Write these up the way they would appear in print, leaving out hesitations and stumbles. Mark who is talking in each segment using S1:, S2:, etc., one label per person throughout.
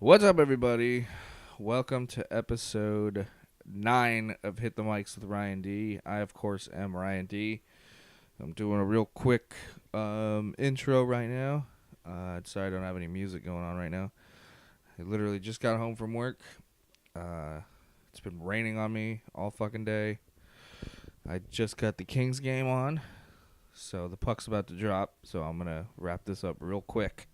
S1: What's up, everybody? Welcome to episode 9 of Hit the Mics with Ryan D. I, of course, am Ryan D. I'm doing a real quick intro right now. Sorry I don't have any music going on right now. I literally just got home from work. It's been raining on me all fucking day. I just got the Kings game on, so the puck's about to drop, so I'm going to wrap this up real quick.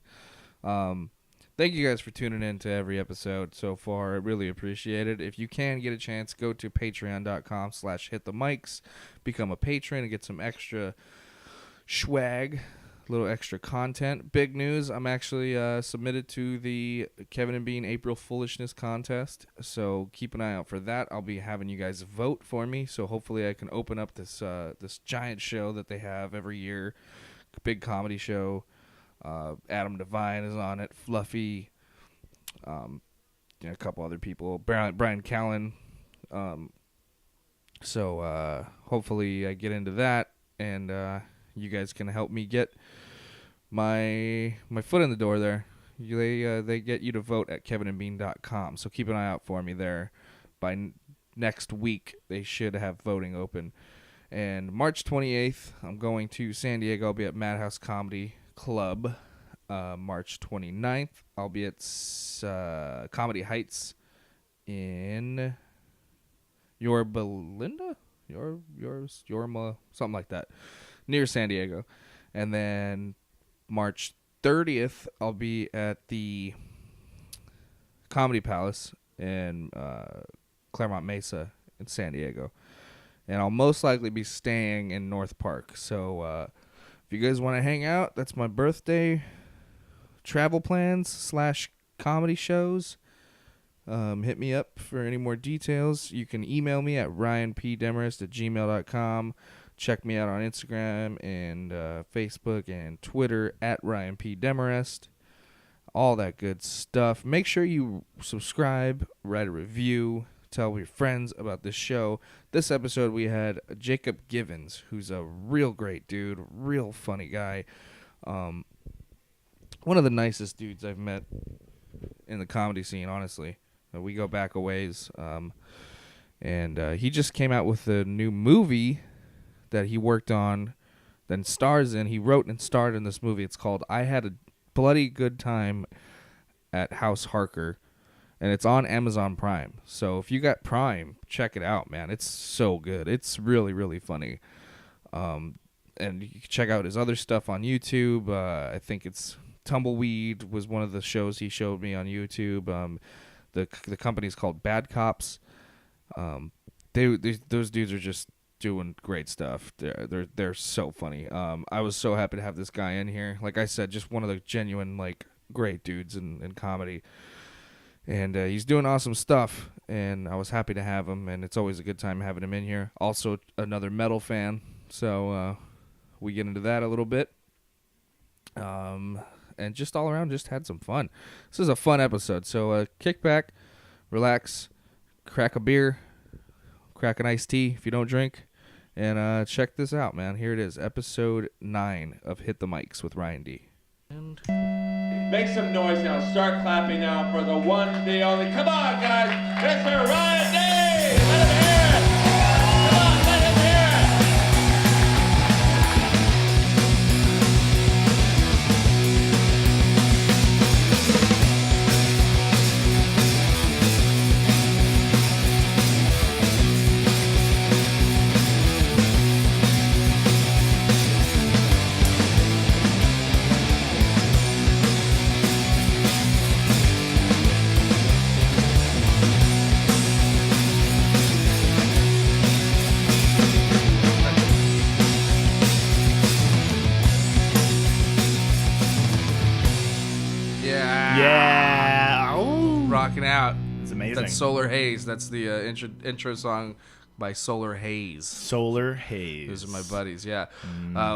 S1: Thank you guys for tuning in to every episode so far. I really appreciate it. If you can get a chance, go to patreon.com/hitthemics. Become a patron and get some extra swag, a little extra content. Big news, I'm actually submitted to the Kevin and Bean April Foolishness contest. So keep an eye out for that. I'll be having you guys vote for me. So hopefully I can open up this this giant show that they have every year. Big comedy show. Adam Devine is on it. Fluffy, a couple other people. Brian Callen. So hopefully I get into that, and you guys can help me get my foot in the door there. They get you to vote at kevinandbean.com. So keep an eye out for me there. By next week, they should have voting open. And March 28th, I'm going to San Diego. I'll be at Madhouse Comedy Club. March 29th, I'll be at Comedy Heights in Yorba, something like that, near San Diego. And then March 30th, I'll be at the Comedy Palace in Claremont Mesa in San Diego. And I'll most likely be staying in North Park. So if you guys want to hang out, that's my birthday travel plans / comedy shows. Hit me up for any more details. You can email me at ryanpdemarest@gmail.com. Check me out on Instagram and Facebook and Twitter at ryanpdemarest. All that good stuff. Make sure you subscribe, write a review, tell your friends about this show. This episode we had Jacob Givens, who's a real great dude, real funny guy. One of the nicest dudes I've met in the comedy scene, honestly. We go back a ways. And he just came out with a new movie that he worked on, then stars in. He wrote and starred in this movie. It's called I Had a Bloody Good Time at House Harker. And it's on Amazon Prime. So if you got Prime, check it out, man. It's so good. It's really, really funny. And you can check out his other stuff on YouTube. I think it's Tumbleweed was one of the shows he showed me on YouTube. The company's called Bad Cops. Those dudes are just doing great stuff. They're so funny. I was so happy to have this guy in here. Like I said, just one of the genuine great dudes in comedy. And he's doing awesome stuff, and I was happy to have him, and it's always a good time having him in here. Also, another metal fan, so we get into that a little bit. And just all around, just had some fun. This is a fun episode, so kick back, relax, crack a beer, crack an iced tea if you don't drink, and check this out, man. Here it is, episode 9 of Hit the Mics with Ryan D. And
S2: make some noise now. Start clapping now for the one, the only. Come on, guys. Mr. Ryan D. Let him hear it. Come on, let him hear it.
S1: Rocking out.
S3: It's amazing.
S1: That's Solar Haze. That's the intro song by Solar Haze.
S3: Solar Haze.
S1: Those are my buddies, yeah.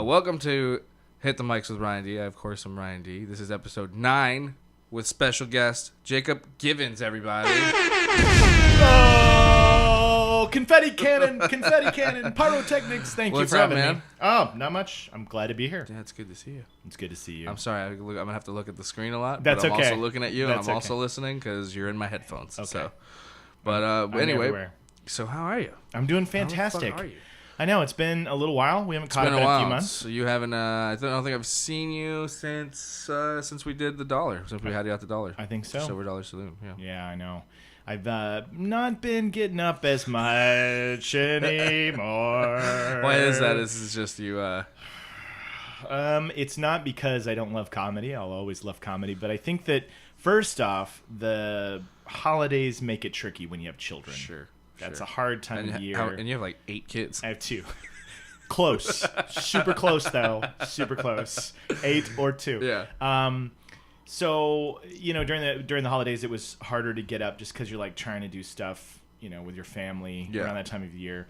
S1: Welcome to Hit the Mics with Ryan D. I, of course, am Ryan D. This is episode 9 with special guest Jacob Givens, everybody.
S3: Oh, confetti cannon, pyrotechnics. Thank you
S1: What's
S3: for
S1: up,
S3: having
S1: man?
S3: me. Oh, not much. I'm glad to be here.
S1: Yeah, it's good to see you.
S3: It's good to see you.
S1: I'm sorry. I'm gonna have to look at the screen a lot.
S3: That's
S1: but I'm
S3: okay.
S1: also looking at you,
S3: That's
S1: and I'm
S3: okay.
S1: also listening because you're in my headphones.
S3: Okay.
S1: So, but
S3: I'm
S1: anyway,
S3: everywhere.
S1: so how are you?
S3: I'm doing
S1: How
S3: fantastic.
S1: the fuck are you?
S3: I know, it's been a little while. We haven't
S1: It's
S3: caught
S1: been
S3: up
S1: a
S3: in
S1: while.
S3: a few months.
S1: So you haven't. I don't think I've seen you since we did the dollar. Since we had you at the dollar.
S3: I think so.
S1: Silver Dollar Saloon. Yeah.
S3: Yeah, I know. I've not been getting up as much anymore.
S1: Why is that? This is just you.
S3: It's not because I don't love comedy. I'll always love comedy. But I think that, first off, the holidays make it tricky when you have children.
S1: Sure.
S3: That's a hard time of year.
S1: And you have like 8 kids.
S3: I have 2. Close. Super close, though. Super close. 8 or 2.
S1: Yeah.
S3: So, during the holidays, it was harder to get up just because you're, like, trying to do stuff, with your family around that time of year.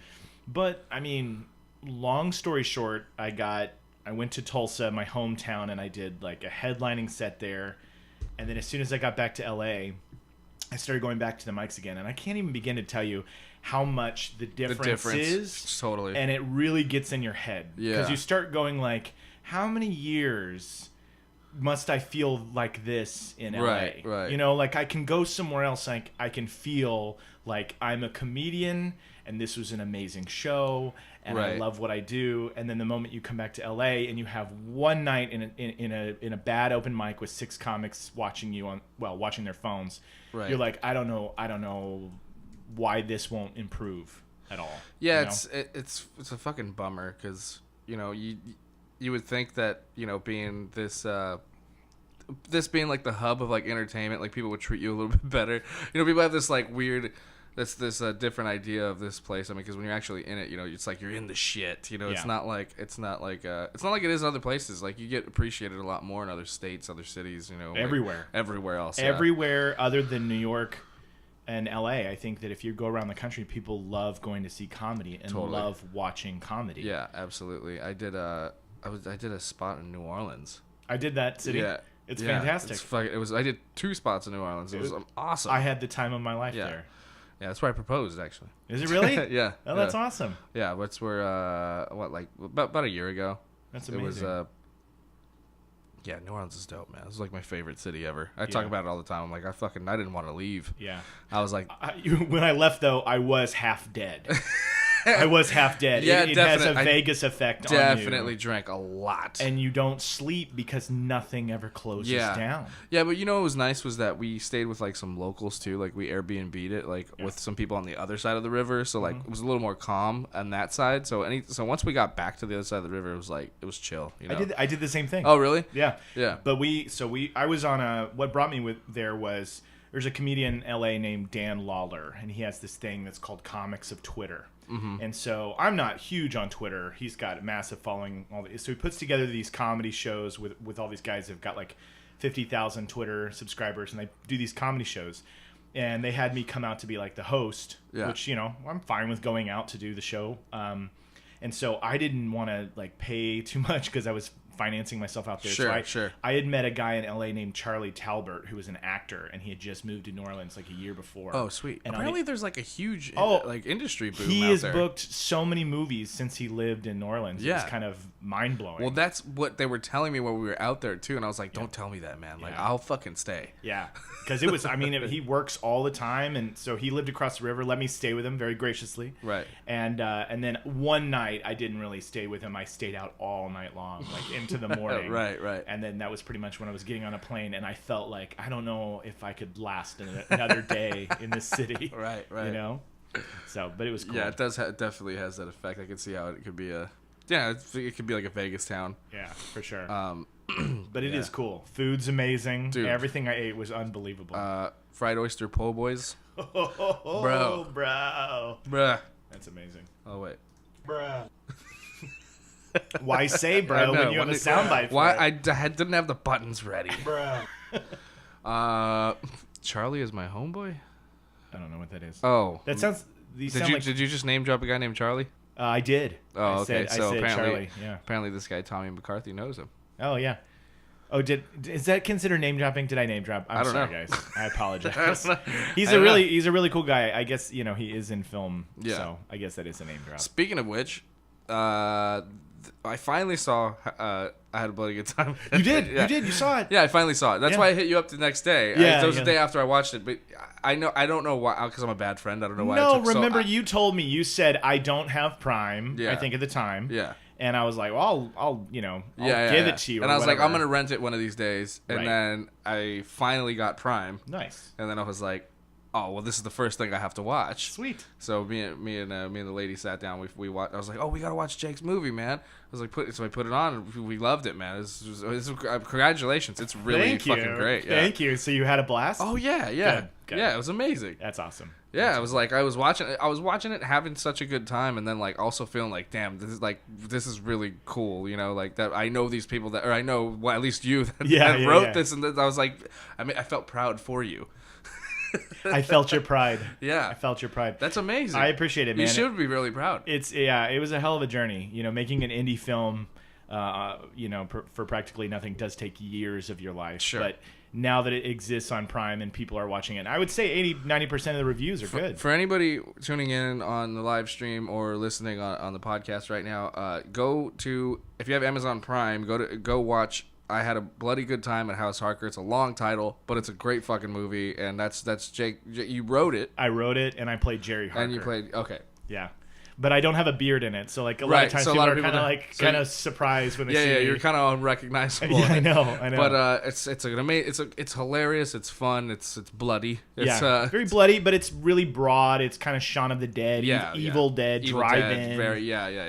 S3: But, I mean, long story short, I went to Tulsa, my hometown, and I did, like, a headlining set there. And then as soon as I got back to L.A., I started going back to the mics again, and I can't even begin to tell you how much the difference is.
S1: Totally.
S3: And it really gets in your head.
S1: Yeah.
S3: Because you start going like, how many years must I feel like this in LA?
S1: Right.
S3: Like I can go somewhere else, like I can feel like I'm a comedian and this was an amazing show and I love what I do. And then the moment you come back to LA and you have one night in a bad open mic with 6 comics watching you watching their phones. Right. You're like, I don't know why this won't improve at all.
S1: Yeah, it's a fucking bummer because you would think that being this being like the hub of like entertainment, like people would treat you a little bit better. People have this like weird this different idea of this place. I mean, because when you're actually in it, it's like you're in the shit. It's not like it's not like it is in other places. Like you get appreciated a lot more in other states, other cities.
S3: Everywhere,
S1: everywhere else,
S3: everywhere other than New York and LA. I think that if you go around the country, people love going to see comedy and love watching comedy.
S1: Yeah, absolutely. I did a spot in New Orleans.
S3: I did that city.
S1: Yeah.
S3: It's fantastic.
S1: I did 2 spots in New Orleans. It was awesome.
S3: I had the time of my life there.
S1: Yeah, that's where I proposed, actually.
S3: Is it really?
S1: Yeah.
S3: Oh, that's awesome.
S1: Yeah, that's where, about a year ago.
S3: That's amazing.
S1: It was, New Orleans is dope, man. This is like my favorite city ever. I talk about it all the time. I'm like, I didn't want to leave.
S3: Yeah.
S1: I was like...
S3: when I left, though, I was half dead. I was half dead.
S1: Yeah,
S3: it has a Vegas effect on you.
S1: Definitely drank a lot.
S3: And you don't sleep because nothing ever closes down.
S1: Yeah, but what was nice was that we stayed with like some locals too. Like we Airbnb'd it with some people on the other side of the river. So like it was a little more calm on that side. So once we got back to the other side of the river, it was chill.
S3: I did the same thing.
S1: Oh really?
S3: Yeah.
S1: Yeah.
S3: But I was on what brought me there was there's a comedian in LA named Dan Lawler, and he has this thing that's called Comics of Twitter. Mm-hmm. And so I'm not huge on Twitter. He's got a massive following. So he puts together these comedy shows with all these guys who've got like 50,000 Twitter subscribers, and they do these comedy shows. And they had me come out to be like the host, which, I'm fine with going out to do the show. And so I didn't want to like pay too much because I was financing myself out there.
S1: Sure.
S3: I had met a guy in LA named Charlie Talbert who was an actor, and he had just moved to New Orleans like a year before.
S1: Oh, sweet. And apparently there's like a huge industry boom
S3: he
S1: out
S3: has
S1: there.
S3: booked so many movies since he lived in New Orleans.
S1: Yeah.
S3: It's kind of mind-blowing.
S1: Well, that's what they were telling me when we were out there too, and I was like, don't tell me that, man. Like, I'll fucking stay.
S3: Yeah. Because it was, he works all the time, and so he lived across the river, let me stay with him very graciously.
S1: Right.
S3: And then one night, I didn't really stay with him. I stayed out all night long, like into the morning.
S1: Right.
S3: And then that was pretty much when I was getting on a plane, and I felt like, I don't know if I could last another day in this city.
S1: Right.
S3: So, but it was cool.
S1: Yeah, it does. It definitely has that effect. I can see how it could be it could be like a Vegas town.
S3: Yeah, for sure. But it is cool. Food's amazing. Dude. Everything I ate was unbelievable.
S1: Fried oyster po' boys.
S3: Bro.
S1: Bruh.
S3: That's amazing.
S1: Oh, wait.
S3: Bruh. Why say bro when you have a soundbite for
S1: why
S3: it?
S1: I didn't have the buttons ready.
S3: Bruh.
S1: Charlie is my homeboy?
S3: I don't know what that is.
S1: Oh.
S3: That sounds...
S1: Did you just name drop a guy named Charlie?
S3: I did.
S1: Oh, okay.
S3: I said
S1: apparently,
S3: Charlie. Yeah.
S1: Apparently this guy, Tommy McCarthy, knows him.
S3: Oh, yeah. Oh, is that considered name dropping? Did I name drop? I'm
S1: I don't
S3: sorry,
S1: know.
S3: guys. I apologize.
S1: I
S3: He's
S1: don't
S3: a
S1: know.
S3: really cool guy. I guess he is in film.
S1: Yeah.
S3: So I guess that is a name drop.
S1: Speaking of which, I finally saw. I had a bloody good time.
S3: You did.
S1: Yeah.
S3: You did. You saw it.
S1: Yeah, I finally saw it. That's
S3: Yeah.
S1: why I hit you up the next day.
S3: Yeah,
S1: It was
S3: yeah.
S1: the day after I watched it, but I don't know why, because I'm a bad friend. I don't know why.
S3: No,
S1: it took
S3: remember
S1: so,
S3: you told me, you said I don't have Prime.
S1: Yeah.
S3: I think at the time.
S1: Yeah.
S3: And I was like, well, I'll give
S1: Yeah,
S3: it to you.
S1: And
S3: or
S1: I was like,
S3: whatever.
S1: I'm gonna rent it one of these days, and
S3: Right.
S1: then I finally got Prime,
S3: Nice.
S1: and then I was like, oh well, this is the first thing I have to watch.
S3: Sweet.
S1: So me and the lady sat down. We watched. I was like, oh, we gotta watch Jake's movie, man. I was like, so I put it on, and we loved it, man. Congratulations, it's really
S3: Thank you.
S1: fucking great. Yeah.
S3: Thank you. So you had a blast?
S1: Oh yeah.
S3: Good.
S1: Yeah, it was amazing.
S3: That's awesome.
S1: Yeah, I was watching it, having such a good time, and then like also feeling like, damn, this is really cool, like that. I know these people that, or I know, well, at least you that wrote this, and I was like, I felt proud for you.
S3: I felt your pride.
S1: Yeah,
S3: I felt your pride.
S1: that's amazing.
S3: I appreciate it, man.
S1: You should be really proud.
S3: It was a hell of a journey. Making an indie film, for practically nothing does take years of your life.
S1: Sure.
S3: But now that it exists on Prime and people are watching it, I would say 80-90% of the reviews are good.
S1: For anybody tuning in on the live stream or listening on the podcast right now, if you have Amazon Prime, go watch I Had a Bloody Good Time at House Harker. It's a long title, but it's a great fucking movie, and that's Jake. You wrote it.
S3: I wrote it, and I played Jerry Harker.
S1: And you played, okay.
S3: Yeah. But I don't have a beard in it, so like a lot
S1: Right,
S3: of times
S1: so a
S3: people
S1: lot
S3: are
S1: of people
S3: kind
S1: don't-
S3: of surprised when they
S1: Yeah,
S3: see
S1: yeah,
S3: me.
S1: you're kind of unrecognizable.
S3: Yeah,
S1: in it.
S3: I know.
S1: But it's an amazing. It's hilarious. It's fun. It's bloody. It's,
S3: Yeah, very bloody, but it's really broad. It's kind of Shaun of the Dead, Evil Dead,
S1: Evil
S3: drive-in,
S1: Dead, very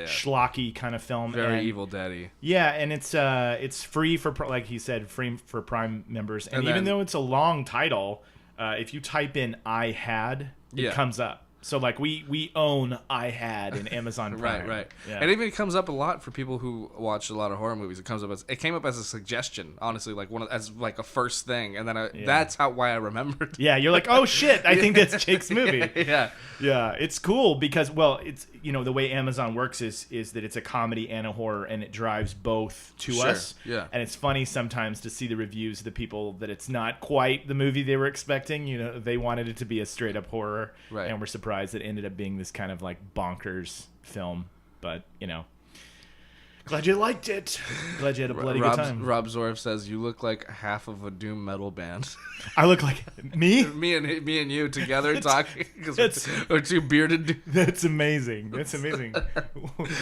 S3: schlocky kind of film.
S1: very
S3: and,
S1: Evil Dead-y.
S3: Yeah, and it's free for, like he said, free for Prime members. And even
S1: then-
S3: though it's a long title, if you type in "I Had," it
S1: Yeah.
S3: comes up. So like we own "I Had" in Amazon Prime.
S1: Right.
S3: Yeah.
S1: And it even comes up a lot for people who watch a lot of horror movies. It came up as a suggestion, honestly, like as like a first thing, and then that's why I remembered.
S3: Yeah, you're like, oh shit, I think that's Jake's movie.
S1: Yeah.
S3: Yeah, it's cool because, well, it's the way Amazon works is that it's a comedy and a horror, and it drives both to
S1: Sure,
S3: us.
S1: yeah.
S3: And it's funny sometimes to see the reviews of the people that it's not quite the movie they were expecting. They wanted it to be a straight up horror,
S1: Right.
S3: and we're surprised it ended up being this kind of like bonkers film. But glad you liked it. Glad you had a bloody good time.
S1: Rob Zorf says you look like half of a doom metal band.
S3: I look like me.
S1: me and you together talking because
S3: that's-
S1: we're two bearded.
S3: That's amazing. That's amazing.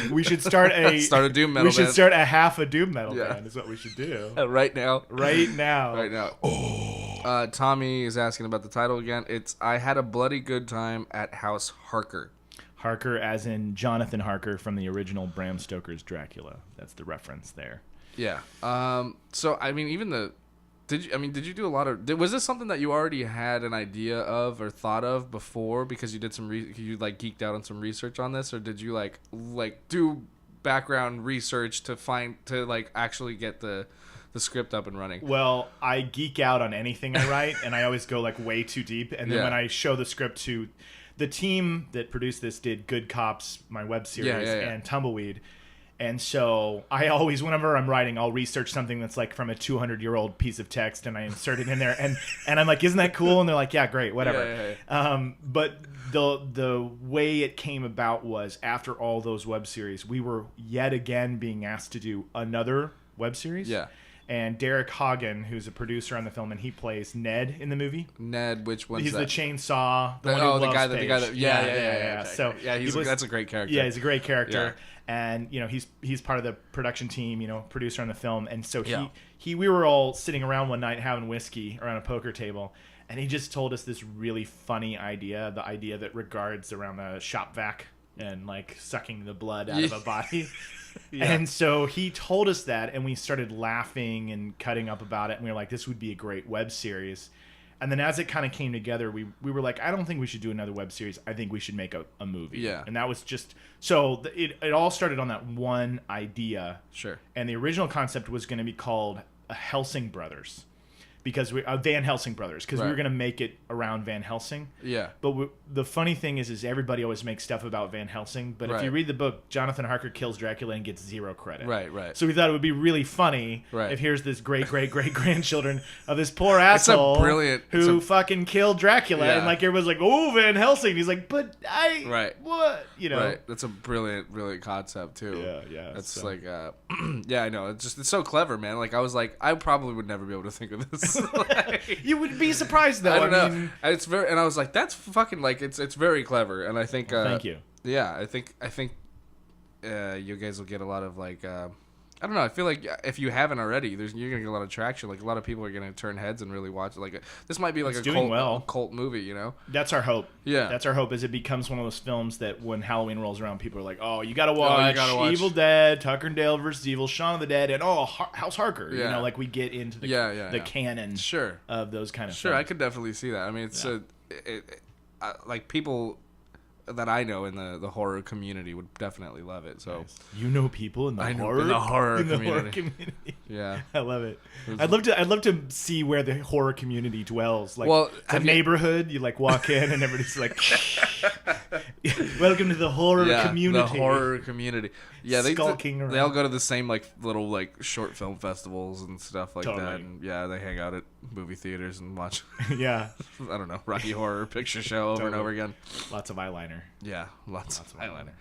S3: We should start
S1: Start a doom metal
S3: We should
S1: band.
S3: start a half a doom metal
S1: Yeah.
S3: band. Is what we should do
S1: Right now.
S3: right now.
S1: Right now. Tommy is asking about the title again. It's I Had a Bloody Good Time at House Harker.
S3: Harker, as in Jonathan Harker from the original Bram Stoker's Dracula. That's the reference there.
S1: Yeah. So I mean, did you do a lot of? Was this something that you already had an idea of or thought of before because you did you like geeked out on some research on this, or did you like do background research to actually get the script up and running?
S3: Well, I geek out on anything I write, and I always go like way too deep. And then
S1: Yeah.
S3: when I show the script to the team that produced this, did Good Cops, my web series,
S1: Yeah.
S3: and Tumbleweed. And so I always, whenever I'm writing, I'll research something that's like from a 200-year-old piece of text, and I insert it in there, and I'm like, isn't that cool? And they're like, yeah, great, whatever.
S1: Yeah.
S3: But the way it came about was after all those web series, we were yet again being asked to do another web series.
S1: Yeah.
S3: And Derek Hagen, who's a producer on the film, and he plays Ned in the movie.
S1: Ned, which one's
S3: He's
S1: that?
S3: the chainsaw.
S1: The guy that
S3: Yeah.
S1: Okay.
S3: So
S1: yeah,
S3: he was-
S1: that's a great character.
S3: Yeah, he's a great character, and he's part of the production team, producer on the film, and so we were all sitting around one night having whiskey around a poker table, and he just told us this really funny idea, the idea that regards around the shop vac and like sucking the blood out of a body.
S1: Yeah.
S3: And so he told us that, and we started laughing and cutting up about it, and we were like, this would be a great web series. And then as it kind of came together, we were like, I don't think we should do another web series. I think we should make a movie.
S1: Yeah.
S3: And that was just so it all started on that one idea.
S1: Sure.
S3: And the original concept was going to be called Helsing Brothers, because we Van Helsing brothers, because we
S1: Right.
S3: were gonna make it around Van Helsing.
S1: Yeah.
S3: But the funny thing is everybody always makes stuff about Van Helsing. But if
S1: Right.
S3: you read the book, Jonathan Harker kills Dracula and gets 0 credit.
S1: Right.
S3: So we thought it would be really funny
S1: Right.
S3: if here's this great grandchildren of this poor asshole
S1: brilliant-
S3: who fucking killed Dracula,
S1: Yeah.
S3: and like everyone's like, oh, Van Helsing. And he's like, but
S1: Right.
S3: what,
S1: Right. That's a brilliant concept too.
S3: Yeah.
S1: That's
S3: so-
S1: like, yeah, I know. It's so clever, man. Like I was like, I probably would never be able to think of this. Like,
S3: You would be surprised though.
S1: I don't know.
S3: mean,
S1: It's very, and I was like, that's fucking like, it's very clever, and I think.
S3: thank you.
S1: Yeah, I think you guys will get a lot of like. I don't know. I feel like if you haven't already, you're gonna get a lot of traction. Like a lot of people are gonna turn heads and really watch it. Like this might be like
S3: It's
S1: a
S3: doing well.
S1: cult movie, you know?
S3: That's our hope.
S1: Yeah.
S3: That's our hope, is it becomes one of those films that when Halloween rolls around, people are like, oh, you gotta watch, Evil Dead, Tucker and Dale versus Evil, Shaun of the Dead, and House Harker. You
S1: Yeah.
S3: know, like we get into the
S1: Yeah.
S3: canon
S1: Sure.
S3: of those kind of
S1: Sure, I
S3: films.
S1: could definitely see that. I mean, it's like people that I know in the horror community would definitely love it. So
S3: You know people in the
S1: I know
S3: horror
S1: in the horror
S3: in the
S1: community.
S3: horror community.
S1: yeah,
S3: I love it. I'd love to see where the horror community dwells. Like
S1: Well,
S3: it's a neighborhood, you like walk in and everybody's like, "Welcome to the horror community."
S1: the horror community. Yeah,
S3: Skulking
S1: they
S3: around.
S1: all go to the same like little like short film festivals and stuff like that.
S3: Totally.
S1: And yeah, they hang out at movie theaters and watch.
S3: Yeah,
S1: I don't know, Rocky Horror Picture Show over and
S3: Totally.
S1: over again.
S3: lots of eyeliner.
S1: Yeah, lots of
S3: eyeliner.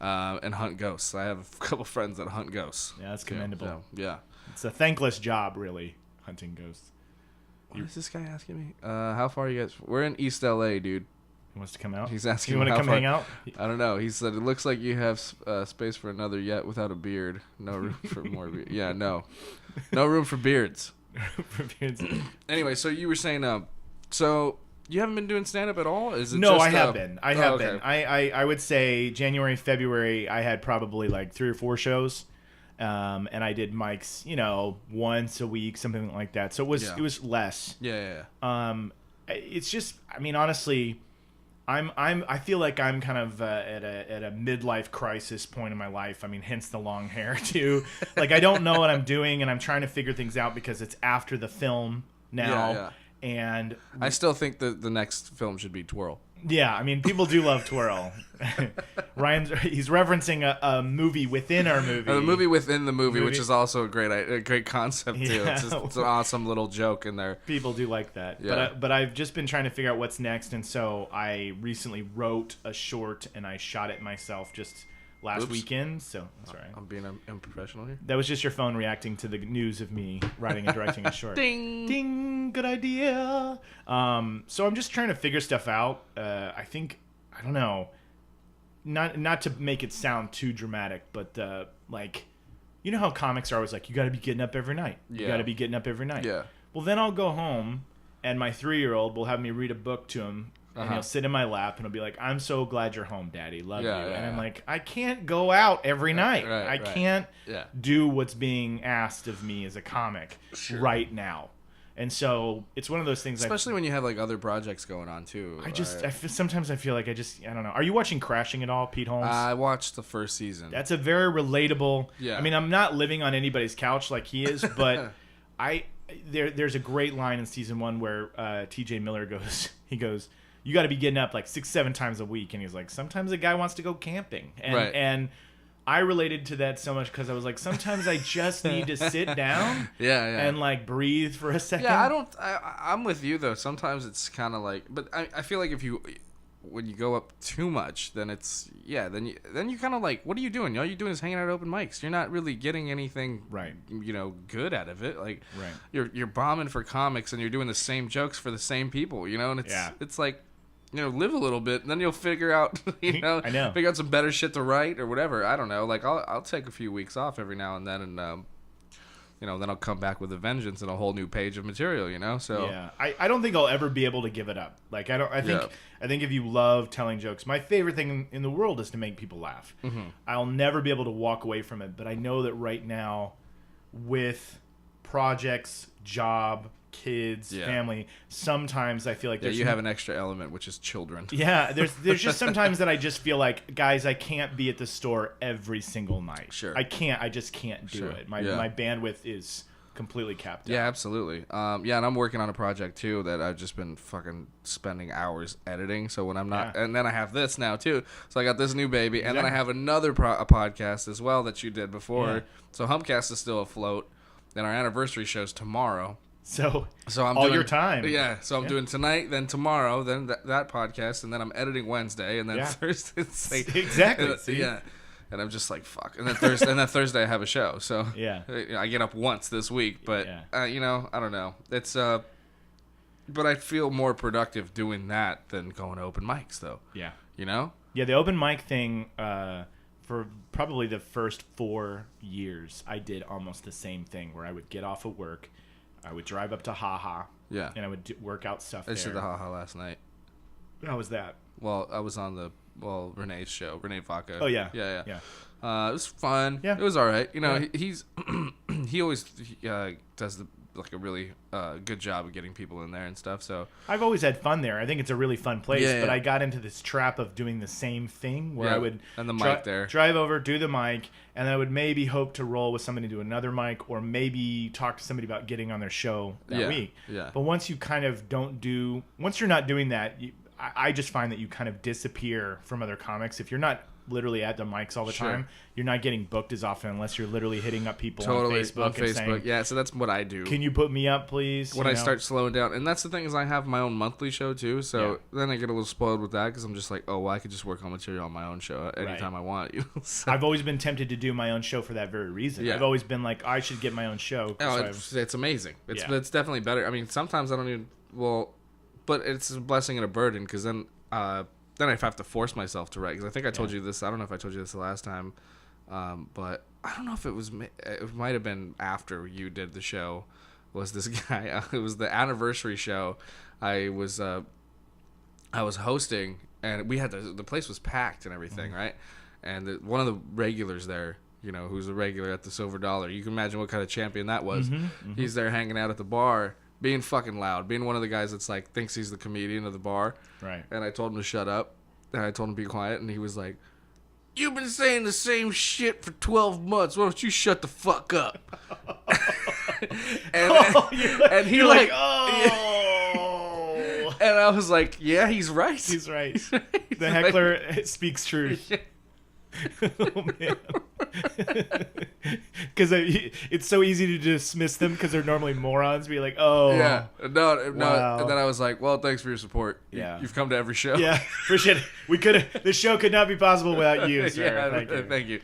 S1: eyeliner. And hunt ghosts. I have a couple friends that hunt ghosts.
S3: Yeah, that's commendable.
S1: So, yeah.
S3: It's a thankless job, really, hunting ghosts.
S1: What is this guy asking me? How far are you guys? We're in East LA, dude.
S3: He wants to come out.
S1: He's asking
S3: You want to
S1: how
S3: come
S1: far-
S3: hang out?
S1: I don't know. He said, it looks like you have space for another yet without a beard. No room for more beard. Yeah, no. No room for beards. Anyway, so you were saying, so you haven't been doing stand-up at all? Is it
S3: No,
S1: just,
S3: I have been. I have
S1: okay.
S3: been. I would say January, February, I had probably like 3 or 4 shows. And I did mics, once a week, something like that. So it was less.
S1: Yeah.
S3: It's just, I mean, honestly, I feel like I'm kind of at a midlife crisis point in my life. I mean, hence the long hair too. Like I don't know what I'm doing, and I'm trying to figure things out because it's after the film now.
S1: Yeah.
S3: And
S1: I still think that the next film should be Twirl.
S3: yeah, I mean, people do love Twirl. He's referencing a movie within our movie.
S1: The movie within the movie, which is also a great concept too.
S3: Yeah.
S1: It's an awesome little joke in there.
S3: People do like that.
S1: Yeah.
S3: But I've just been trying to figure out what's next, and so I recently wrote a short and I shot it myself just last
S1: Oops.
S3: weekend. So sorry.
S1: I'm being unprofessional here.
S3: That was just your phone reacting to the news of me writing and directing a short. Ding, good idea. So I'm just trying to figure stuff out. I don't know, not to make it sound too dramatic, but like, you know how comics are always like, you got to be getting up every night. You
S1: Yeah.
S3: got to be getting up every night.
S1: Yeah.
S3: Well, then I'll go home and my 3-year-old will have me read a book to him. And he'll sit in my lap and he'll be like, I'm so glad you're home, Daddy. Love
S1: Yeah,
S3: you.
S1: yeah,
S3: And I'm
S1: yeah.
S3: like, I can't go out every night.
S1: right,
S3: I
S1: right.
S3: can't
S1: Yeah.
S3: do what's being asked of me as a comic right now. And so it's one of those things.
S1: Especially when you have like other projects going on too.
S3: Sometimes I feel like I don't know. Are you watching Crashing at all, Pete Holmes?
S1: I watched the first season.
S3: That's a very relatable.
S1: Yeah.
S3: I mean, I'm not living on anybody's couch like he is, but there's a great line in season 1 where T.J. Miller goes, you got to be getting up like 6-7 times a week, and he's like, sometimes a guy wants to go camping, and I related to that so much because I was like, sometimes I just need to sit down and like breathe for a second.
S1: Yeah, I'm with you though. Sometimes it's kind of like, but I feel like when you go up too much, then then you kind of like, what are you doing? All you're doing is hanging out at open mics. You're not really getting anything,
S3: right?
S1: Good out of it. Like,
S3: right.
S1: You're bombing for comics and you're doing the same jokes for the same people, and it's like, live a little bit, and then you'll figure out,
S3: I know.
S1: figure out some better shit to write or whatever. I don't know. Like, I'll take a few weeks off every now and then, and then I'll come back with a vengeance and a whole new page of material. So
S3: yeah, I don't think I'll ever be able to give it up. Like, I think if you love telling jokes, my favorite thing in the world is to make people laugh. Mm-hmm. I'll never be able to walk away from it, but I know that right now, with projects, job, kids, family, sometimes I feel like
S1: you have an extra element, which is children.
S3: Yeah, there's just sometimes that I just feel like, guys, I can't be at the store every single night.
S1: Sure.
S3: I just can't do it. My bandwidth is completely capped
S1: Yeah,
S3: out.
S1: absolutely. Yeah, and I'm working on a project too that I've just been fucking spending hours editing. So when I'm not, and then I have this now too. So I got this new baby, and then I have another a podcast as well that you did before.
S3: Yeah.
S1: So FamCast is still afloat, and our anniversary show's tomorrow.
S3: So
S1: I'm
S3: all
S1: doing,
S3: your time.
S1: Yeah. So I'm doing tonight, then tomorrow, then that podcast, and then I'm editing Wednesday, and then Thursday. It's like,
S3: Exactly. See?
S1: Yeah. And I'm just like, fuck. And then Thursday I have a show. So
S3: Yeah.
S1: I get up once this week, but you know, I don't know. It's but I feel more productive doing that than going to open mics, though.
S3: Yeah.
S1: You know?
S3: Yeah, the open mic thing, for probably the first 4 years, I did almost the same thing where I would get off of work, I would drive up to Haha, and I would work out stuff there.
S1: I did the Haha last night.
S3: How was that?
S1: Well, I was on Renee's show, Renee Vaca.
S3: Oh, yeah.
S1: Yeah.
S3: Yeah.
S1: It was fun.
S3: Yeah.
S1: It was all right. You know, he's he always does like a really good job of getting people in there and stuff. So
S3: I've always had fun there. I think it's a really fun place.
S1: Yeah,
S3: but
S1: yeah.
S3: I got into this trap of doing the same thing where I would
S1: and the mic there.
S3: drive over, do the mic, and then I would maybe hope to roll with somebody to do another mic, or maybe talk to somebody about getting on their show that week.
S1: Yeah.
S3: But once you kind of once you're not doing that, I just find that you kind of disappear from other comics. If you're not literally at the mics all the time, you're not getting booked as often unless you're literally hitting up people on Facebook and saying,
S1: yeah, so that's what I do.
S3: can you put me up, please?
S1: When I start slowing down. And that's the thing is I have my own monthly show too, so
S3: Yeah.
S1: then I get a little spoiled with that because I'm just like, oh, well, I could just work on material on my own show anytime I want. You know? So,
S3: I've always been tempted to do my own show for that very reason.
S1: Yeah.
S3: I've always been like, I should get my own show.
S1: it's amazing. It's definitely better. I mean, sometimes I don't even, but it's a blessing and a burden because then I have to force myself to write. Because I think I told you this. I don't know if I told you this the last time, but I don't know if it might have been after you did the show. Was this guy? It was the anniversary show. I was hosting, and we had the place was packed and everything, right? And one of the regulars there, you know, who's a regular at the Silver Dollar. You can imagine what kind of champion that was. He's there hanging out at the bar, being fucking loud, being one of the guys that's like thinks he's the comedian of the bar.
S3: Right.
S1: And I told him to shut up, and I told him to be quiet, and he was like, "You've been saying the same shit for 12 months. Why don't you shut the fuck up?" and he
S3: you're
S1: like,
S3: oh.
S1: and I was like, "Yeah, he's right.
S3: He's right. The heckler speaks truth. Oh, man. Because it's so easy to dismiss them because they're normally morons. Be like, oh.
S1: Yeah. No.
S3: Wow.
S1: And then I was like, well, thanks for your support.
S3: Yeah.
S1: You've come to every show.
S3: Yeah, appreciate it. The show could not be possible without you, sir.
S1: Yeah, thank you.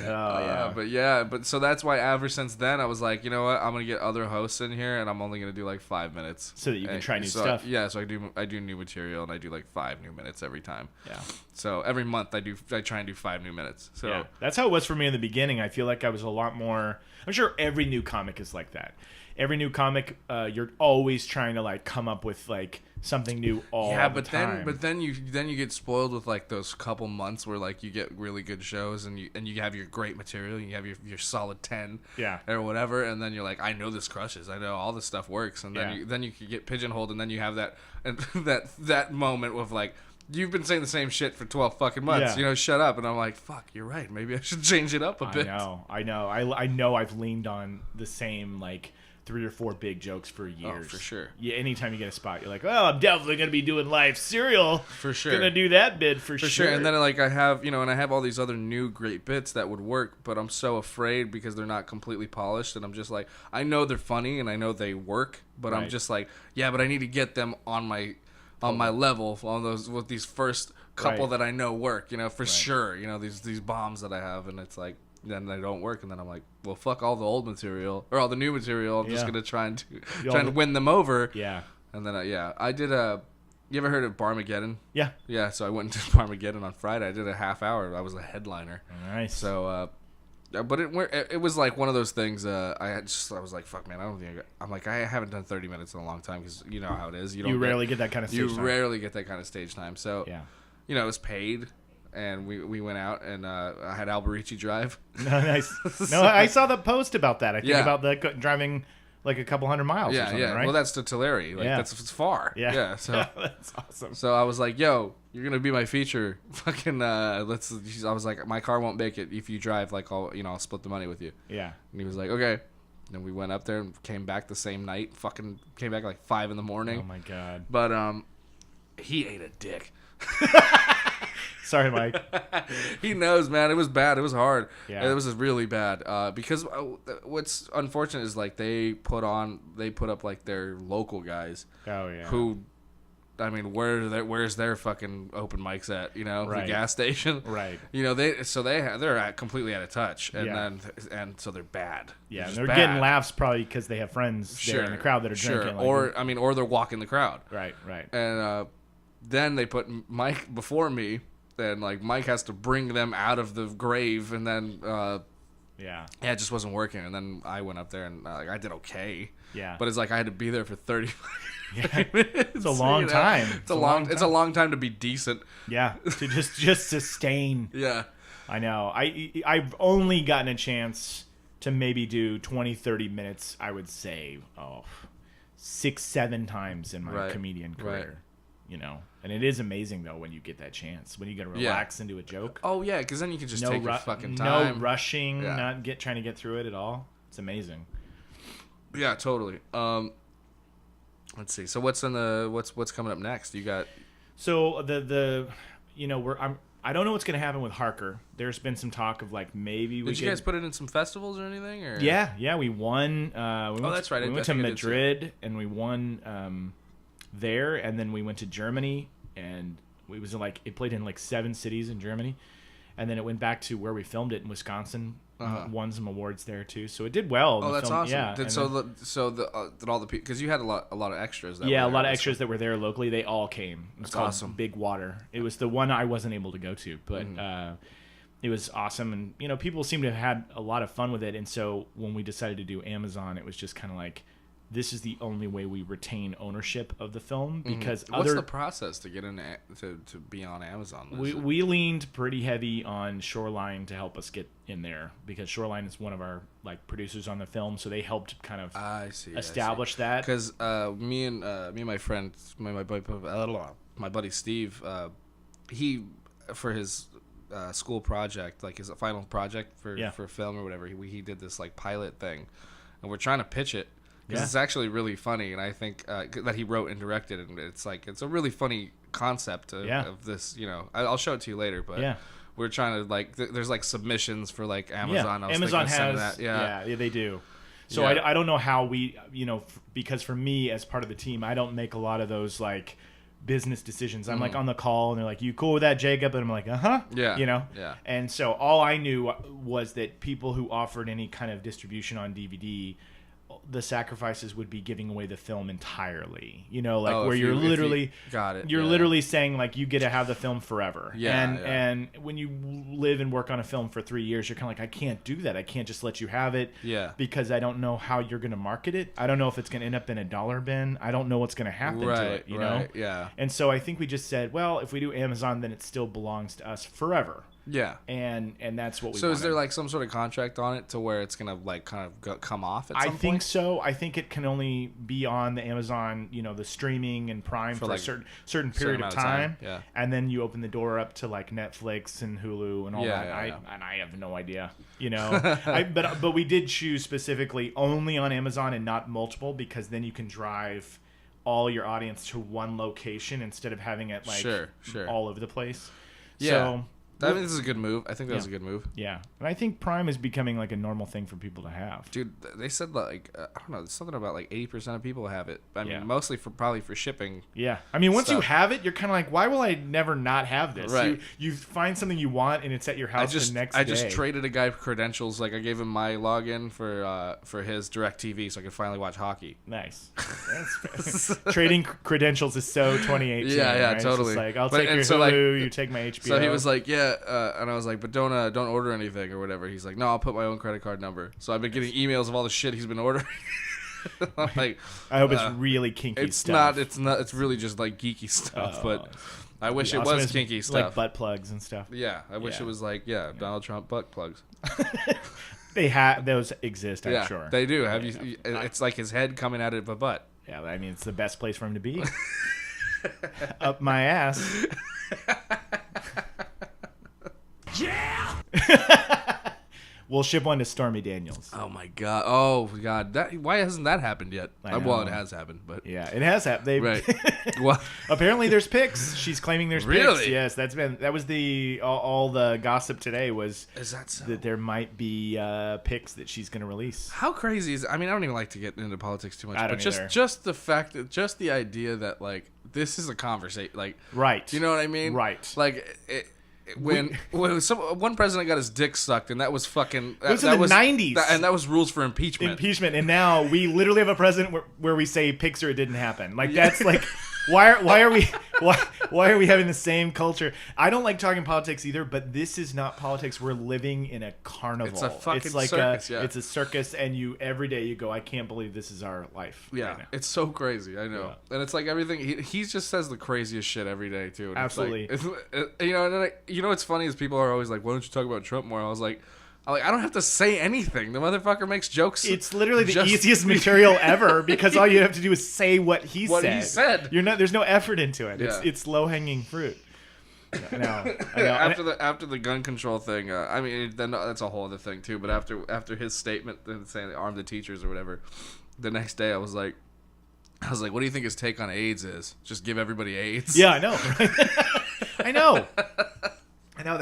S3: Oh,
S1: yeah. But so that's why ever since then I was like, you know what? I'm gonna get other hosts in here, and I'm only gonna do like 5 minutes,
S3: so that you can try new stuff.
S1: Yeah, so I do new material, and I do like 5 new minutes every time.
S3: Yeah.
S1: So every month I try and do 5 new minutes. So
S3: yeah. That's how it was for me in the beginning. I feel like I was a lot more. I'm sure every new comic is like that. Every new comic, you're always trying to like come up with like something new all the time.
S1: But then you get spoiled with like those couple months where like you get really good shows and you have your great material, you have your solid 10, or whatever, and then you're like, I know this crushes, I know all this stuff works, and then you could get pigeonholed, and then you have that moment of like, you've been saying the same shit for 12 fucking months. You know, shut up. And I'm like, fuck, you're right. Maybe I should change it up a bit.
S3: I know. I've leaned on the same like 3 or 4 big jokes for years.
S1: Oh, for sure.
S3: Yeah. Anytime you get a spot, you're like, oh, I'm definitely gonna be doing live serial.
S1: For sure.
S3: Gonna do that bit for sure.
S1: And then like I have all these other new great bits that would work, but I'm so afraid because they're not completely polished, and I'm just like, I know they're funny and I know they work, but I'm just like, yeah, but I need to get them on my level on those with these first couple that I know work, you know, for sure, you know, these bombs that I have, and it's like then they don't work, and then I'm like, well, fuck all the old material or all the new material. I'm just gonna try and win them over.
S3: Yeah.
S1: And then I did you ever heard of Barmageddon?
S3: Yeah.
S1: Yeah. So I went to Barmageddon on Friday. I did a half hour. I was a headliner.
S3: Nice.
S1: So. But it was like one of those things. I was like, fuck, man. I'm like, I haven't done 30 minutes in a long time because you know how it is. You
S3: rarely get that kind of stage time.
S1: You rarely get that kind of stage time. So,
S3: yeah.
S1: It was paid, and we went out, and I had Alberici drive.
S3: Nice. No, I saw the post about that. I think about the driving like a couple 100 miles or something, right?
S1: Well, that's to Tulare. Like, it's far.
S3: Yeah.
S1: So
S3: that's awesome.
S1: So I was like, yo, you're going to be my feature. Fucking, I was like, my car won't make it if you drive. Like, I'll split the money with you.
S3: Yeah.
S1: And he was like, okay. then we went up there and came back the same night. Fucking came back like 5 in the morning.
S3: Oh my god.
S1: But he ate a dick.
S3: Sorry, Mike.
S1: He knows, man. It was bad. It was hard.
S3: Yeah.
S1: It was really bad. Because what's unfortunate is like they put up like their local guys.
S3: Oh yeah.
S1: Who, I mean, where's their fucking open mics at? You know,
S3: Right.
S1: the gas station.
S3: Right.
S1: You know, they're completely out of touch, and so they're bad.
S3: Yeah,
S1: Just
S3: they're
S1: bad.
S3: getting laughs probably because they have friends there in the crowd that are drinking. Like,
S1: Or they're walking the crowd.
S3: right.
S1: And then they put Mike before me. Then like Mike has to bring them out of the grave, and then it just wasn't working. And then I went up there and I did okay.
S3: Yeah.
S1: But it's like I had to be there for 30
S3: Yeah.
S1: minutes.
S3: It's a long time.
S1: It's a long time to be decent.
S3: Yeah, to just sustain.
S1: Yeah.
S3: I know. I've only gotten a chance to maybe do 20, 30 minutes, I would say, 6-7 times in my comedian career.
S1: Right.
S3: You know, and it is amazing though when you get that chance, when you get to relax into a joke.
S1: Oh yeah, because then you can just take your fucking time.
S3: No rushing, not trying to get through it at all. It's amazing.
S1: Yeah, totally. Let's see. So what's coming up next? You got.
S3: So I don't know what's gonna happen with Harker. There's been some talk of like maybe we.
S1: Did you guys put it in some festivals or anything? Or?
S3: Yeah, we won.
S1: That's right.
S3: We went to Madrid and we won there, and then we went to Germany, and it played in like 7 cities in Germany, and then it went back to where we filmed it in Wisconsin. Won some awards there too, so it did well.
S1: Oh, that's awesome.
S3: Yeah,
S1: did all the people, because you had a lot of extras.
S3: A lot of extras that were there locally. They all came. It was called
S1: awesome.
S3: Big Water. It was the one I wasn't able to go to, but it was awesome, and people seem to have had a lot of fun with it. And so when we decided to do Amazon, it was just kind of like, this is the only way we retain ownership of the film, because
S1: what's the process to get in to be on Amazon?
S3: We leaned pretty heavy on Shoreline to help us get in there, because Shoreline is one of our like producers on the film, so they helped kind of establish that.
S1: Because me and my friend, my buddy Steve, he for his school project, like his final project for film or whatever, he did this like pilot thing, and we're trying to pitch it. Because it's actually really funny, and I think that he wrote and directed, and it's a really funny concept of this. You know, I'll show it to you later, but we're trying to there's like submissions for like Amazon.
S3: Yeah.
S1: I was
S3: Amazon has
S1: that.
S3: Yeah, they do. So I don't know how we, because for me as part of the team, I don't make a lot of those like business decisions. I'm like on the call, and they're like, "You cool with that, Jacob?" And I'm like,
S1: Yeah.
S3: Yeah. And so all I knew was that people who offered any kind of distribution on DVD, the sacrifices would be giving away the film entirely, where you're literally literally saying like you get to have the film forever. And when you live and work on a film for 3 years, you're kind of like, I can't do that. I can't just let you have it because I don't know how you're going to market it. I don't know if it's going to end up in a dollar bin. I don't know what's going to happen to it, know?
S1: Yeah.
S3: And so I think we just said, well, if we do Amazon, then it still belongs to us forever.
S1: Yeah,
S3: and that's what we.
S1: So wanted. Is there like some sort of contract on it to where it's gonna like kind of come off at some point?
S3: I think so. I think it can only be on the Amazon, the streaming and Prime for like a certain period of time.
S1: Yeah,
S3: and then you open the door up to like Netflix and Hulu and all that. And I have no idea, but we did choose specifically only on Amazon and not multiple, because then you can drive all your audience to one location instead of having it like all over the place.
S1: Yeah.
S3: So,
S1: I think this is a good move. I think that was a good move.
S3: Yeah. And I think Prime is becoming like a normal thing for people to have.
S1: Dude, they said like, I don't know, something about like 80% of people have it. I mean, mostly probably for shipping.
S3: Yeah. I mean, once you have it, you're kind of like, why will I never not have this?
S1: Right.
S3: You find something you want and it's at your house the next day.
S1: I just traded a guy credentials. Like I gave him my login for his DirecTV so I could finally watch hockey.
S3: Nice. Trading credentials is so 2018.
S1: Yeah,
S3: right?
S1: totally.
S3: It's like, I'll take your Hulu, you take my HBO.
S1: So he was like, and I was like, but don't order anything or whatever. He's like, no, I'll put my own credit card number. So I've been getting emails of all the shit he's been ordering. I'm like,
S3: I hope it's really kinky stuff.
S1: It's not. It's really just like geeky stuff. But I wish it was kinky stuff,
S3: like butt plugs and stuff.
S1: Yeah, I wish it was like Donald Trump butt plugs.
S3: They have those exist. I'm sure
S1: they do. Have you? It's like his head coming out of a butt.
S3: Yeah, I mean, it's the best place for him to be. Up my ass. Yeah. We'll ship one to Stormy Daniels.
S1: Oh my god! Oh god! Why hasn't that happened yet? Well, it has happened, but
S3: yeah, it has happened.
S1: Right. Well,
S3: apparently there's pics. She's claiming there's
S1: really?
S3: pics. Yes, that was the all the gossip today was.
S1: Is that so?
S3: That there might be pics that she's going to release.
S1: How crazy is? I mean, I don't even like to get into politics too much, but
S3: either.
S1: just the fact that just the idea that like this is a conversation, like
S3: right.
S1: You know what I mean?
S3: Right.
S1: Like when one president got his dick sucked, and that was fucking.
S3: It was in the 90s,
S1: and that was rules for impeachment.
S3: And now we literally have a president where we say pics or it didn't happen. Like that's like. Why are we having the same culture? I don't like talking politics either, but this is not politics. We're living in a carnival.
S1: It's a fucking
S3: like
S1: circus.
S3: It's a circus, and every day you go, I can't believe this is our life.
S1: Yeah,
S3: right now.
S1: it's so crazy. I know, and it's like everything. He just says the craziest shit every day too. And
S3: Absolutely.
S1: It's like, you know what's funny is people are always like, "Why don't you talk about Trump more?" I was like, I don't have to say anything. The motherfucker makes jokes.
S3: It's literally the easiest material ever because all you have to do is say what he said. There's no effort into it.
S1: Yeah.
S3: It's low hanging fruit. I know.
S1: After the gun control thing, I mean, then that's a whole other thing too. But after his statement saying they arm the teachers or whatever, the next day I was like, what do you think his take on AIDS is? Just give everybody AIDS?
S3: Yeah, I know. I know. I know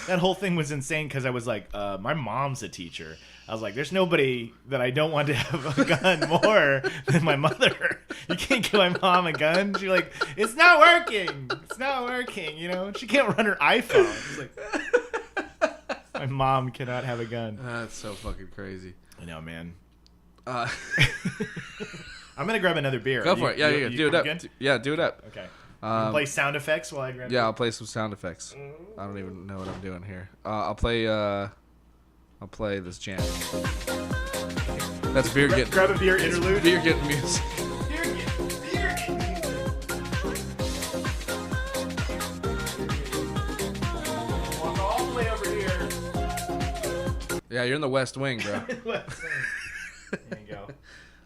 S3: that whole thing was insane because I was like, my mom's a teacher. I was like, there's nobody that I don't want to have a gun more than my mother. You can't give my mom a gun. She's like, it's not working. It's not working. You know, she can't run her iPhone. She's like, my mom cannot have a gun.
S1: That's so fucking crazy.
S3: I know, man. I'm gonna grab another beer.
S1: Go for it. Yeah, do it up.
S3: Good?
S1: Yeah, do it up.
S3: Okay. Play sound effects while I grab.
S1: Yeah, I'll play some sound effects. I don't even know what I'm doing here. I'll play this jam. That's beer getting.
S3: Grab a beer interlude.
S1: Beer getting music.
S3: Beer getting music. Walk all the way over here.
S1: Yeah, you're in the West Wing, bro.
S3: There you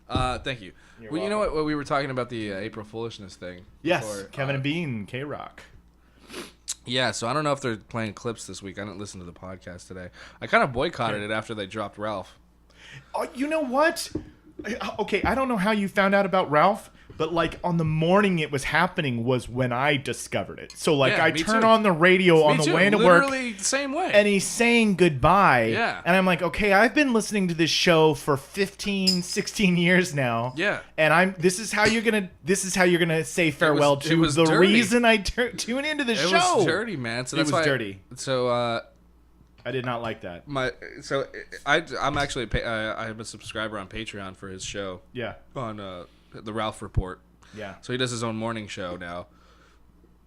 S3: go.
S1: Thank you.
S3: You're
S1: well, you know
S3: welcome.
S1: what? We were talking about the April Foolishness thing.
S3: Yes,
S1: before,
S3: Kevin and Bean, K-Rock.
S1: Yeah, so I don't know if they're playing clips this week. I didn't listen to the podcast today. I kind of boycotted it after they dropped Ralph.
S3: Oh, you know what? Okay, I don't know how you found out about Ralph, but like on the morning it was happening was when I discovered it. So like
S1: Yeah,
S3: I
S1: me
S3: turn
S1: too.
S3: on the radio on
S1: Me
S3: the
S1: too.
S3: way to work.
S1: Literally the same way.
S3: And he's saying goodbye.
S1: Yeah.
S3: And I'm like, okay, I've been listening to this show for 15, 16 years now.
S1: Yeah.
S3: And this is how you're gonna say farewell
S1: it
S3: to
S1: was
S3: the
S1: dirty.
S3: reason I tune into the
S1: it
S3: show.
S1: was dirty, man. So
S3: It
S1: that's
S3: was
S1: why
S3: dirty.
S1: So
S3: I did not like that.
S1: I'm actually I'm a subscriber on Patreon for his show.
S3: Yeah.
S1: On the Ralph Report.
S3: Yeah.
S1: So he does his own morning show now.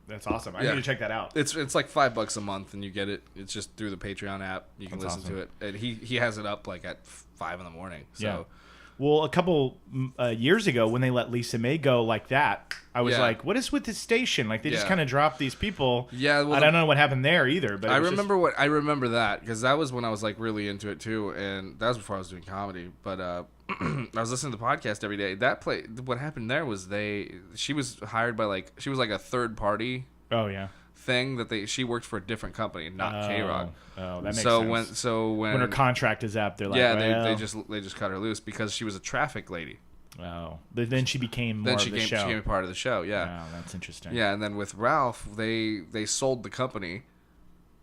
S3: That's awesome. I
S1: Yeah.
S3: need to check that out.
S1: It's like $5 a month, and you get it. It's just through the Patreon app. You can
S3: That's
S1: listen to
S3: awesome.
S1: it, and he has it up like at 5 in the morning. So
S3: Yeah. Well, a couple years ago, when they let Lisa May go like that, I was
S1: Yeah.
S3: like, "What is with this station? Like, they just
S1: Yeah.
S3: kind of dropped these people."
S1: Yeah, well,
S3: I don't know what happened there either. But
S1: I
S3: it was
S1: remember that because that was when I was like really into it too, and that was before I was doing comedy. But I was listening to the podcast every day. What happened there was she was hired by she was like a third party
S3: oh yeah.
S1: thing that she worked for a different company, not K-Rock.
S3: Oh, that makes sense.
S1: When
S3: her contract is up, they're like,
S1: yeah,
S3: well,
S1: they just cut her loose because she was a traffic lady.
S3: Oh, but then she became more
S1: Then
S3: of
S1: she
S3: the
S1: became
S3: show.
S1: she became a part of the show. Yeah.
S3: Oh, that's interesting.
S1: Yeah, and then with Ralph, they sold the company,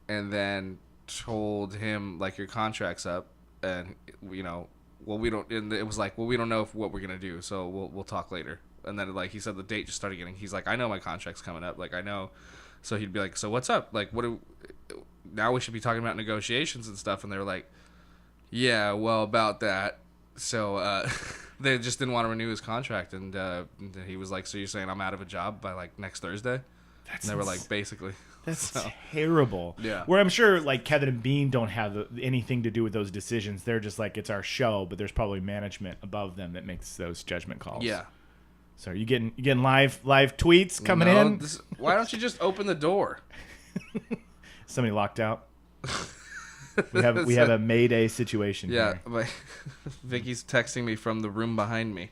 S1: and then told him like your contract's up, and we don't. And it was like, well, we don't know what we're gonna do, so we'll talk later. And then like he said, the date just started getting. He's like, I know my contract's coming up. Like I know, so he'd be like, so what's up? Like now we should be talking about negotiations and stuff. And they were like, yeah, well about that. So they just didn't want to renew his contract, and he was like, so you're saying I'm out of a job by like next Thursday? And they were like, basically.
S3: That's
S1: So,
S3: terrible.
S1: Yeah.
S3: Where I'm sure like Kevin and Bean don't have anything to do with those decisions. They're just like, it's our show, but there's probably management above them that makes those judgment calls.
S1: yeah.
S3: So are you getting live tweets coming
S1: No,
S3: in?
S1: Why don't you just open the door?
S3: Somebody locked out. We have a Mayday situation
S1: Yeah,
S3: here.
S1: but Vicky's texting me from the room behind me.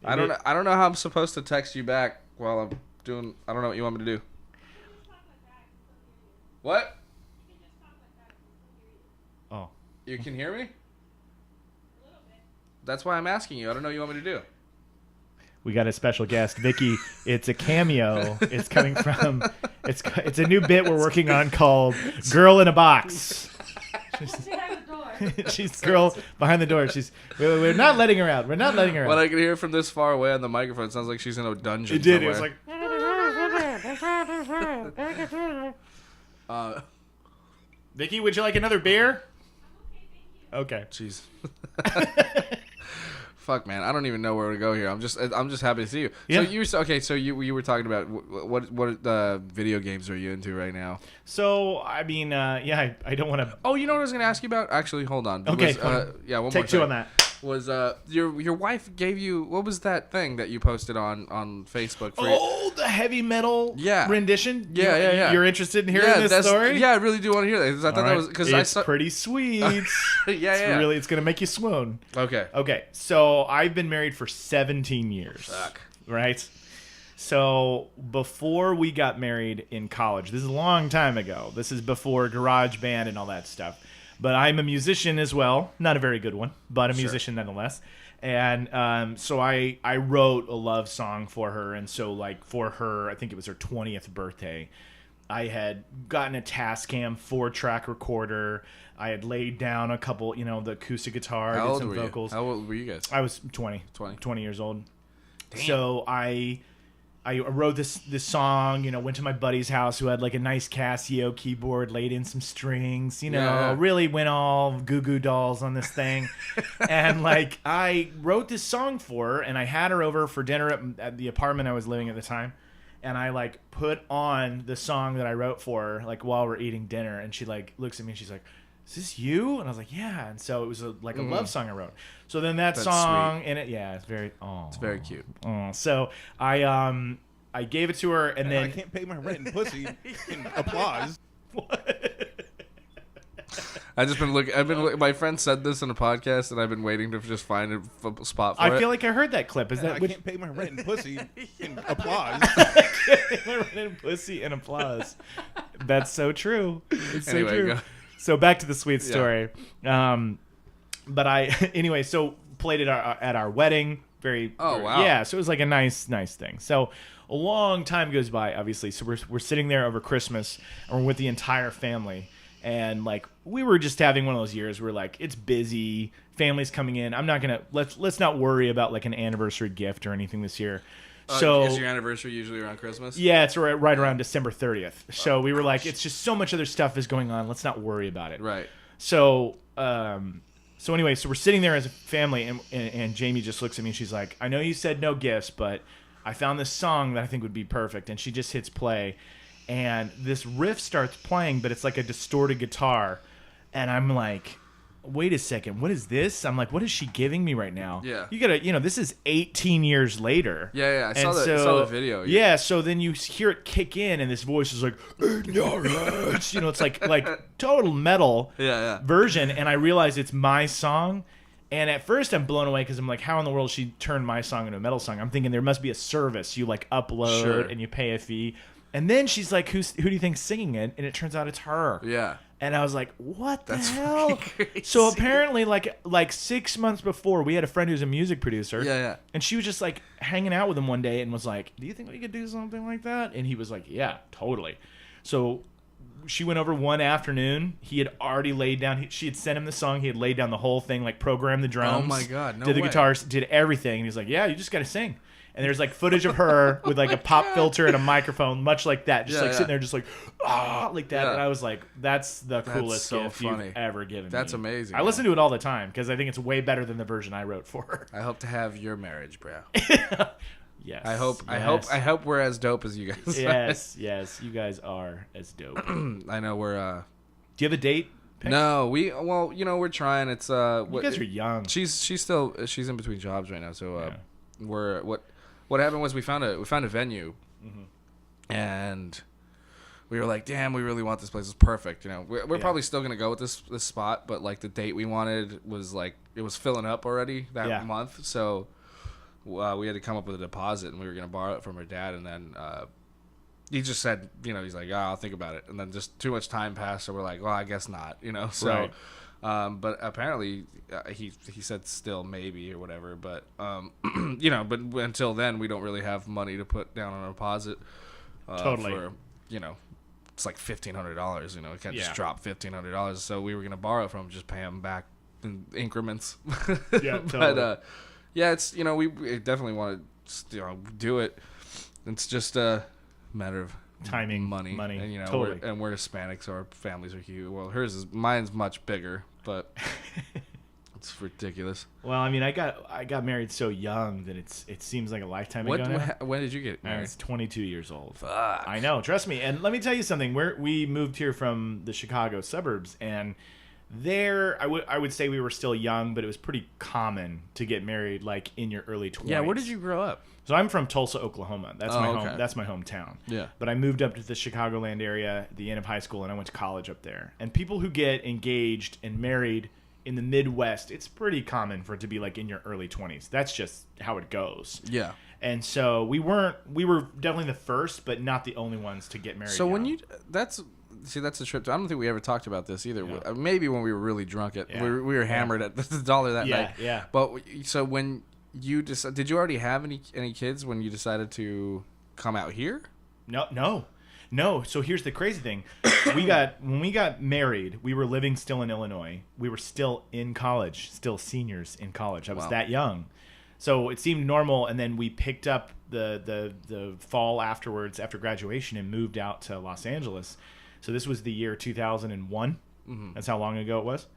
S1: I
S3: Maybe-
S1: don't know how I'm supposed to text you back while I'm doing. I don't know what you want me to do. What?
S3: Oh.
S1: You can hear me? That's why I'm asking you. I don't know what you want me to do.
S3: We got a special guest, Vicky. It's a cameo. It's coming from. It's a new bit we're working on called "Girl in a Box." She's the girl behind the door. We're not letting her out. We're not letting her out.
S1: What I can hear from this far away on the microphone, it sounds like she's in a dungeon.
S3: It did.
S1: Somewhere.
S3: It was like. Vicky, would you like another beer? Okay.
S1: Jeez. Fuck, man, I don't even know where to go here. I'm just happy to see you.
S3: Yeah.
S1: So you were talking about what video games are you into right now?
S3: So I mean, I don't want to.
S1: Oh, you know what I was going to ask you about? Actually, hold on.
S3: Okay.
S1: Yeah, one
S3: Take
S1: more
S3: two
S1: thing.
S3: on that.
S1: Was your wife gave you, what was that thing that you posted on Facebook for
S3: the heavy metal rendition?
S1: Yeah.
S3: You're interested in hearing this story?
S1: Yeah, I really do want to hear that. I thought that was because
S3: it's pretty sweet. It's gonna make you swoon. Okay. So I've been married for 17 years.
S1: Fuck.
S3: Right. So before we got married in college, this is a long time ago. This is before GarageBand and all that stuff. But I'm a musician as well. Not a very good one, but a musician nonetheless. And so I wrote a love song for her. And so, like, for her, I think it was her 20th birthday, I had gotten a Tascam 4-track recorder. I had laid down a couple, the acoustic guitar,
S1: How
S3: did
S1: old
S3: some
S1: were
S3: vocals.
S1: you? How old were you guys?
S3: I was 20 years old.
S1: Damn.
S3: So I wrote this song, went to my buddy's house who had like a nice Casio keyboard, laid in some strings, really went all Goo Goo Dolls on this thing. And like I wrote this song for her and I had her over for dinner at the apartment I was living at the time. And I like put on the song that I wrote for her like while we're eating dinner. And she like looks at me and she's like, "Is this you?" And I was like, "Yeah." And so it was a love song I wrote. So then that's song
S1: sweet.
S3: in it, it's very,
S1: it's very cute.
S3: So I gave it to her, and then
S4: I can't pay my rent and pussy. Applause.
S1: I've been looking. My friend said this in a podcast, and I've been waiting to just find a spot for it.
S3: I feel like I heard that clip. Is that
S4: I can't pay my rent and pussy. Applause.
S3: my rent and pussy and applause? That's so true. It's so
S1: Anyway,
S3: true.
S1: go.
S3: So back to the sweet story. But anyway, so played it at our wedding.
S1: Wow.
S3: Yeah, so it was like a nice thing. So a long time goes by, obviously. So we're sitting there over Christmas, and we're with the entire family. And like we were just having one of those years where like it's busy, family's coming in. I'm not gonna let's not worry about like an anniversary gift or anything this year. So
S1: is your anniversary usually around Christmas?
S3: Yeah, it's right around December 30th. So we were like, it's just so much other stuff is going on. Let's not worry about it.
S1: Right.
S3: So anyway, so we're sitting there as a family, and Jamie just looks at me and she's like, "I know you said no gifts, but I found this song that I think would be perfect." And she just hits play, and this riff starts playing, but it's like a distorted guitar, and I'm like, wait a second, what is this? I'm like, what is she giving me right now?
S1: Yeah.
S3: You gotta, this is 18 years later.
S1: Yeah. I
S3: And
S1: saw the video.
S3: Yeah, so then you hear it kick in, and this voice is like, "In your heads," it's like total metal version, and I realize it's my song. And at first I'm blown away because I'm like, how in the world she turned my song into a metal song? I'm thinking there must be a service. You like upload and you pay a fee. And then she's like, who do you think's singing it? And it turns out it's her.
S1: Yeah.
S3: And I was like, what the
S1: That's
S3: hell?
S1: crazy.
S3: So apparently like 6 months before, we had a friend who's a music producer.
S1: Yeah.
S3: And she was just like hanging out with him one day and was like, "Do you think we could do something like that?" And he was like, "Yeah, totally." So she went over one afternoon. He had already laid down. She had sent him the song. He had laid down the whole thing, like programmed the drums.
S1: Oh my God, no
S3: Did the
S1: way.
S3: guitars, did everything. And he's like, "Yeah, you just got to sing." And there's like footage of her with like a pop filter and a microphone, much like that, just sitting there, just like like that.
S1: Yeah.
S3: And I was like, "That's the coolest
S1: so
S3: gift
S1: funny.
S3: you've ever given me."
S1: That's amazing,
S3: I
S1: man.
S3: listen to it all the time because I think it's way better than the version I wrote for her.
S1: I hope to have your marriage, bro.
S3: Yes.
S1: I hope we're as dope as you guys.
S3: Yes, you guys are as dope.
S1: I know we're.
S3: Do you have a date? picked?
S1: No, we're trying. It's
S3: You guys are young.
S1: She's in between jobs right now, so what happened was we found a venue, and we were like, damn, we really want this place. It's perfect. We're probably still gonna go with this spot, but like the date we wanted was like it was filling up already that month, so we had to come up with a deposit, and we were gonna borrow it from her dad, and then he just said, he's like, "Oh, I'll think about it," and then just too much time passed, so we're like, well, I guess not, so.
S3: Right.
S1: But apparently he said still maybe or whatever. But you know, but until then we don't really have money to put down on a deposit.
S3: Totally.
S1: For, you know, it's like $1,500. You know, we can't
S3: Yeah.
S1: just drop $1,500. So we were gonna borrow it from him, just pay him back in increments.
S3: Yeah,
S1: But
S3: totally.
S1: yeah, it's, you know, we definitely want to, you know, do it. It's just a matter of
S3: Timing,
S1: money,
S3: money,
S1: and you know,
S3: totally.
S1: we're Hispanic, so our families are huge. Well, mine's much bigger, but it's ridiculous.
S3: Well, I mean, I got married so young that it seems like a lifetime ago now.
S1: When did you get
S3: I
S1: married?
S3: was 22 years old.
S1: Fuck.
S3: I know, trust me. And let me tell you something. We moved here from the Chicago suburbs, and there I would say we were still young, but it was pretty common to get married like in your early 20s.
S1: Yeah, where did you grow up?
S3: So I'm from Tulsa, Oklahoma. That's my home.
S1: Okay.
S3: That's my hometown.
S1: Yeah.
S3: But I moved up to the Chicagoland area at the end of high school, and I went to college up there. And people who get engaged and married in the Midwest, it's pretty common for it to be like in your early 20s. That's just how it goes.
S1: Yeah.
S3: And so we were definitely the first, but not the only ones to get married.
S1: So when
S3: young.
S1: that's a trip. I don't think we ever talked about this either.
S3: Yeah.
S1: Maybe when we were really drunk
S3: Yeah.
S1: we were hammered at the dollar that
S3: Yeah,
S1: night.
S3: yeah.
S1: But so when you did you already have any kids when you decided to come out here?
S3: No. So here's the crazy thing. When we got married, we were living still in Illinois. We were still in college, still seniors in college. I was
S1: Wow.
S3: that young. So it seemed normal, and then we picked up the fall afterwards after graduation and moved out to Los Angeles. So this was the year 2001.
S1: Mm-hmm.
S3: That's how long ago it was.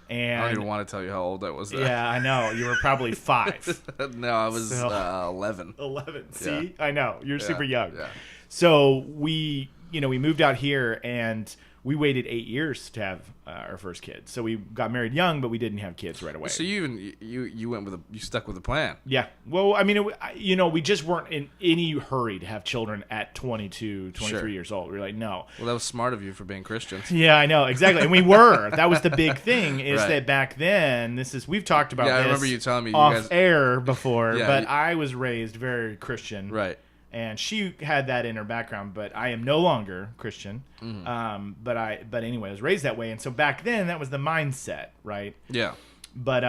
S3: And
S1: I don't even want to tell you how old I was then.
S3: yeah, I know. You were probably 5.
S1: No, I was
S3: So-
S1: 11.
S3: 11. See?
S1: Yeah.
S3: I know. You're
S1: Yeah,
S3: super young.
S1: yeah.
S3: So we moved out here, and we waited 8 years to have our first kid. So we got married young, but we didn't have kids right away.
S1: So you went with you stuck with the plan.
S3: Yeah. Well, I mean, we just weren't in any hurry to have children at 22, 23
S1: Sure.
S3: years old. We were like, no.
S1: Well, that was smart of you for being Christians.
S3: Yeah, I know. Exactly. And we were. That was the big thing is
S1: Right.
S3: that back then, we've talked about
S1: Yeah, I
S3: this
S1: remember you telling me you
S3: off
S1: guys-
S3: air before,
S1: Yeah,
S3: but
S1: you-
S3: I was raised very Christian.
S1: Right.
S3: And she had that in her background, but I am no longer Christian.
S1: Mm-hmm.
S3: But anyway, I was raised that way, and so back then that was the mindset, right?
S1: Yeah.
S3: But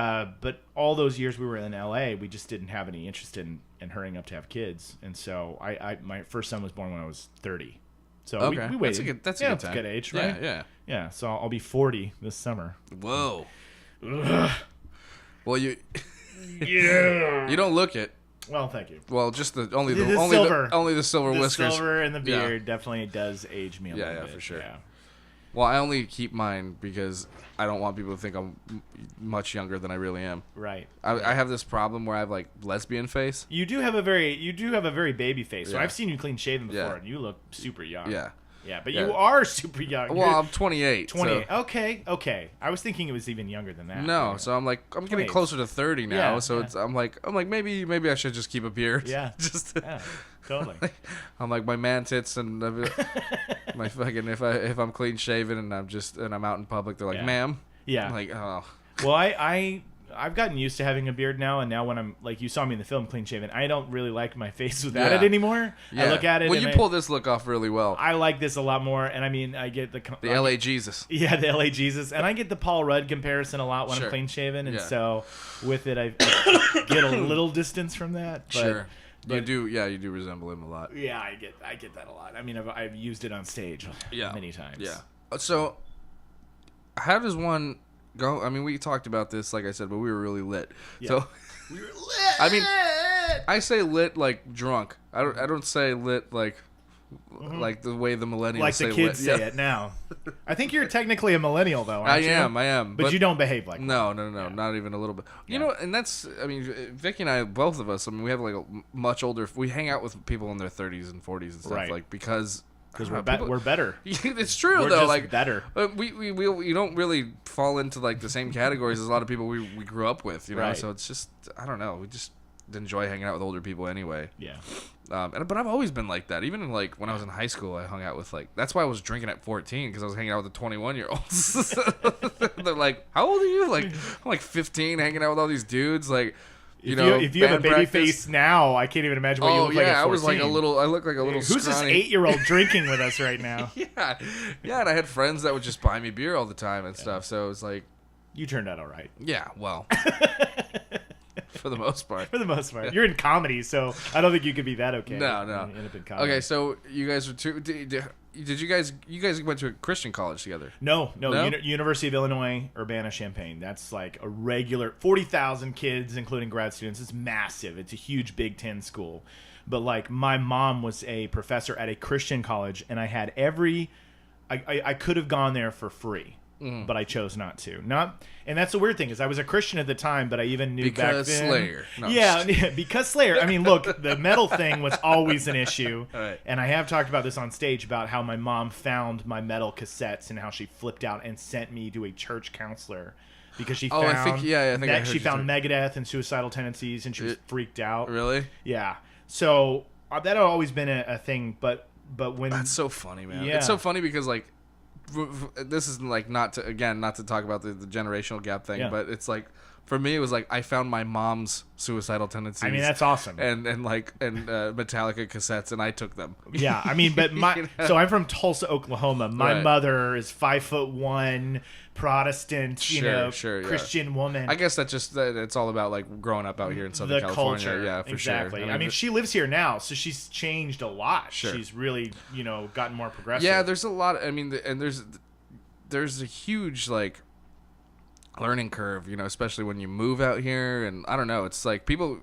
S3: all those years we were in LA, we just didn't have any interest in hurrying up to have kids, and so my first son was born when I was 30. So
S1: Okay.
S3: we waited.
S1: That's a
S3: yeah,
S1: good
S3: it's
S1: time.
S3: a good age,
S1: Yeah,
S3: right?
S1: yeah.
S3: Yeah. So I'll be 40 this summer.
S1: Whoa. Well, you you don't look it.
S3: Well, thank you.
S1: Well, just
S3: The
S1: only
S3: silver.
S1: the silver
S3: The
S1: whiskers.
S3: silver and the
S1: Yeah.
S3: beard definitely does age me a
S1: Yeah,
S3: little
S1: yeah,
S3: bit.
S1: for sure.
S3: Yeah.
S1: Well, I only keep mine because I don't want people to think I'm much younger than I really am.
S3: Right.
S1: I have this problem where I have like lesbian face.
S3: You do have a very baby face. So
S1: Yeah.
S3: I've seen you clean shaven before,
S1: Yeah.
S3: and you look super young.
S1: Yeah.
S3: Yeah, but
S1: Yeah.
S3: you are super young.
S1: Well,
S3: You're
S1: I'm 28.
S3: 28.
S1: So.
S3: Okay. I was thinking it was even younger than that.
S1: No,
S3: Yeah.
S1: so I'm getting
S3: 28.
S1: closer to 30 now.
S3: Yeah,
S1: So
S3: yeah.
S1: it's I'm like maybe I should just keep a beard.
S3: Yeah.
S1: just
S3: Yeah, totally.
S1: I'm like my man tits and my fucking if I'm clean shaven and I'm out in public, they're like,
S3: Yeah.
S1: ma'am.
S3: Yeah.
S1: I'm like, oh.
S3: Well, I've gotten used to having a beard now, and now when I'm like you saw me in the film clean shaven, I don't really like my face without
S1: Yeah.
S3: it anymore.
S1: Yeah.
S3: I look at it.
S1: Well,
S3: and
S1: you
S3: I-
S1: pull this look off really well.
S3: I like this a lot more, and I mean, I get the
S1: LA Jesus.
S3: Yeah, the LA Jesus, and I get the Paul Rudd comparison a lot when
S1: Sure.
S3: I'm clean shaven, and
S1: Yeah.
S3: so with it, I get a little distance from that. But,
S1: Sure. You
S3: but-
S1: do resemble him a lot.
S3: Yeah, I get that a lot. I mean, I've used it on stage many times.
S1: Yeah. So, how does one go? I mean, we talked about this, like I said, but we were really lit.
S3: Yeah.
S1: So,
S3: We were lit.
S1: I mean, I say lit like drunk. I don't say lit like the way the millennials
S3: like
S1: say
S3: the kids
S1: lit.
S3: say
S1: Yeah.
S3: it now. I think you're technically a millennial, though.
S1: I
S3: Aren't you?
S1: am.
S3: But you don't behave like
S1: No, not even a little bit. You know, and that's, I mean, Vicky and I, both of us, I mean, we have like a much older, we hang out with people in their 30s and 40s and stuff,
S3: Right.
S1: like, because
S3: we're
S1: people-
S3: we're better.
S1: It's true,
S3: We're
S1: though.
S3: just
S1: Like,
S3: better.
S1: we don't really fall into like the same categories as a lot of people we grew up with, you know.
S3: Right.
S1: So it's just, I don't know. We just enjoy hanging out with older people anyway.
S3: Yeah.
S1: But I've always been like that. Even in, like when I was in high school, I hung out with like, that's why I was drinking at 14, because I was hanging out with the 21-year-olds. They're like, how old are you? Like, I'm like 15, hanging out with all these dudes. Like,
S3: If you have a
S1: band
S3: baby
S1: practice.
S3: face now, I can't even imagine what you
S1: Oh
S3: look
S1: yeah,
S3: like at 14.
S1: I was like I look like a little.
S3: Who's this
S1: scrawny-
S3: 8-year-old drinking with us right now?
S1: Yeah, and I had friends that would just buy me beer all the time and stuff. So it was like,
S3: You turned out all right.
S1: Yeah, well, for the most part.
S3: For the most part. You're in comedy, so I don't think you could be that okay.
S1: No.
S3: You end up in comedy.
S1: Okay, so you guys were did you guys went to a Christian college together?
S3: No.
S1: No?
S3: University of Illinois, Urbana-Champaign. That's like a regular 40,000 kids, including grad students. It's massive. It's a huge Big Ten school. But like my mom was a professor at a Christian college, and I had I could have gone there for free. But I chose not to. And that's the weird thing is I was a Christian at the time, but I even knew
S1: Because
S3: back then.
S1: Slayer. No,
S3: Yeah, because Slayer. I mean, look, the metal thing was always an issue,
S1: Right.
S3: and I have talked about this on stage about how my mom found my metal cassettes and how she flipped out and sent me to a church counselor because she found
S1: I think I heard
S3: she
S1: you
S3: found
S1: say-
S3: Megadeth and suicidal tendencies, and she was freaked out.
S1: Really?
S3: Yeah. So that had always been a thing, but when
S1: That's so funny, man.
S3: Yeah.
S1: It's so funny because like this is like not to talk about the generational gap thing,
S3: Yeah.
S1: but it's like for me it was like I found my mom's suicidal tendencies.
S3: I mean, that's awesome.
S1: And Metallica cassettes, and I took them.
S3: Yeah, I mean, but so I'm from Tulsa, Oklahoma. My
S1: Right.
S3: mother is 5'1", Protestant,
S1: Sure, yeah.
S3: Christian woman.
S1: I guess it's all about like growing up out here in Southern
S3: The
S1: California.
S3: culture,
S1: Yeah, for
S3: exactly.
S1: sure.
S3: I mean, she lives here now, so she's changed a lot.
S1: Sure.
S3: She's really, gotten more progressive.
S1: yeah, there's a lot. I mean, and there's a huge like learning curve, especially when you move out here, and I don't know. It's like people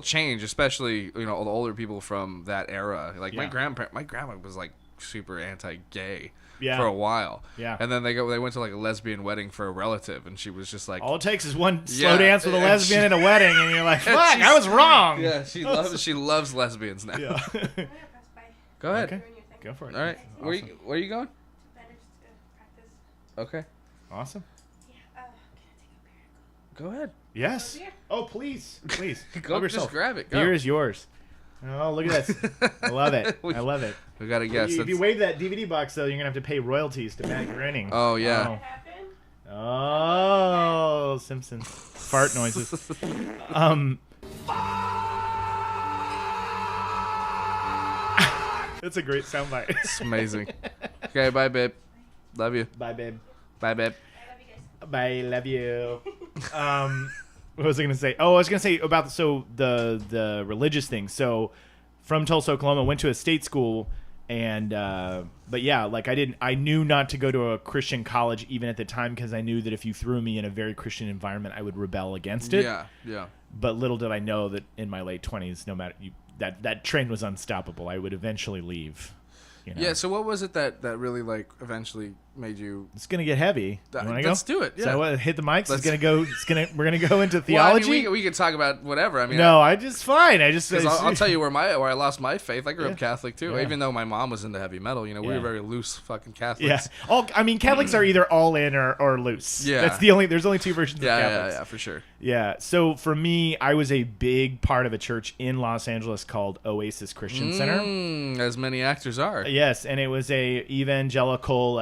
S1: change, especially the older people from that era. Like my grandma was like super anti-gay.
S3: Yeah.
S1: For a while.
S3: Yeah.
S1: And then they went to like a lesbian wedding for a relative, and she was just like,
S3: all it takes is one slow
S1: Yeah,
S3: dance with a
S1: and
S3: lesbian at a wedding, and you're like, fuck,
S1: she's-
S3: I was wrong.
S1: yeah, she loves lesbians now.
S3: Yeah.
S1: Go ahead.
S3: Okay. Go for it.
S1: All right.
S3: Awesome.
S1: Where are you going? Okay.
S3: Awesome.
S1: Go ahead.
S3: Yes. Oh, please.
S1: Go
S3: Help yourself.
S1: just grab it. Go.
S3: Beer is yours. Oh, look at this. I love it. I love it.
S1: We got to guess.
S3: If you wave that DVD box, though, you're going to have to pay royalties to Matt Groening.
S1: Oh, yeah.
S3: Oh, Simpsons. Fart noises. That's a great soundbite.
S1: It's amazing. Okay, bye, babe. Love you.
S3: Bye, babe.
S1: Bye, babe.
S3: Bye, love you. What was I going to say? Oh, I was going to say about the religious thing. So, from Tulsa, Oklahoma, went to a state school, and but yeah, like I knew not to go to a Christian college even at the time because I knew that if you threw me in a very Christian environment, I would rebel against it.
S1: Yeah.
S3: But little did I know that in my late 20s, no matter that train was unstoppable. I would eventually leave.
S1: Yeah, so what was it that really like eventually made you?
S3: It's gonna get heavy. You wanna
S1: Let's
S3: go?
S1: do it. Yeah.
S3: So what, hit the mics. We're gonna go into
S1: Well,
S3: theology.
S1: I mean, we could talk about whatever. I mean,
S3: No, I just fine. I just
S1: I'll tell you where I lost my faith. I grew up Catholic too,
S3: Yeah.
S1: even though my mom was into heavy metal. We were very loose fucking Catholics.
S3: Yeah. I mean, Catholics are either all in or loose.
S1: Yeah.
S3: That's there's only two versions of Catholics.
S1: Yeah, for sure.
S3: Yeah. So for me, I was a big part of a church in Los Angeles called Oasis Christian Center.
S1: As many actors are.
S3: Yes, and it was a evangelical,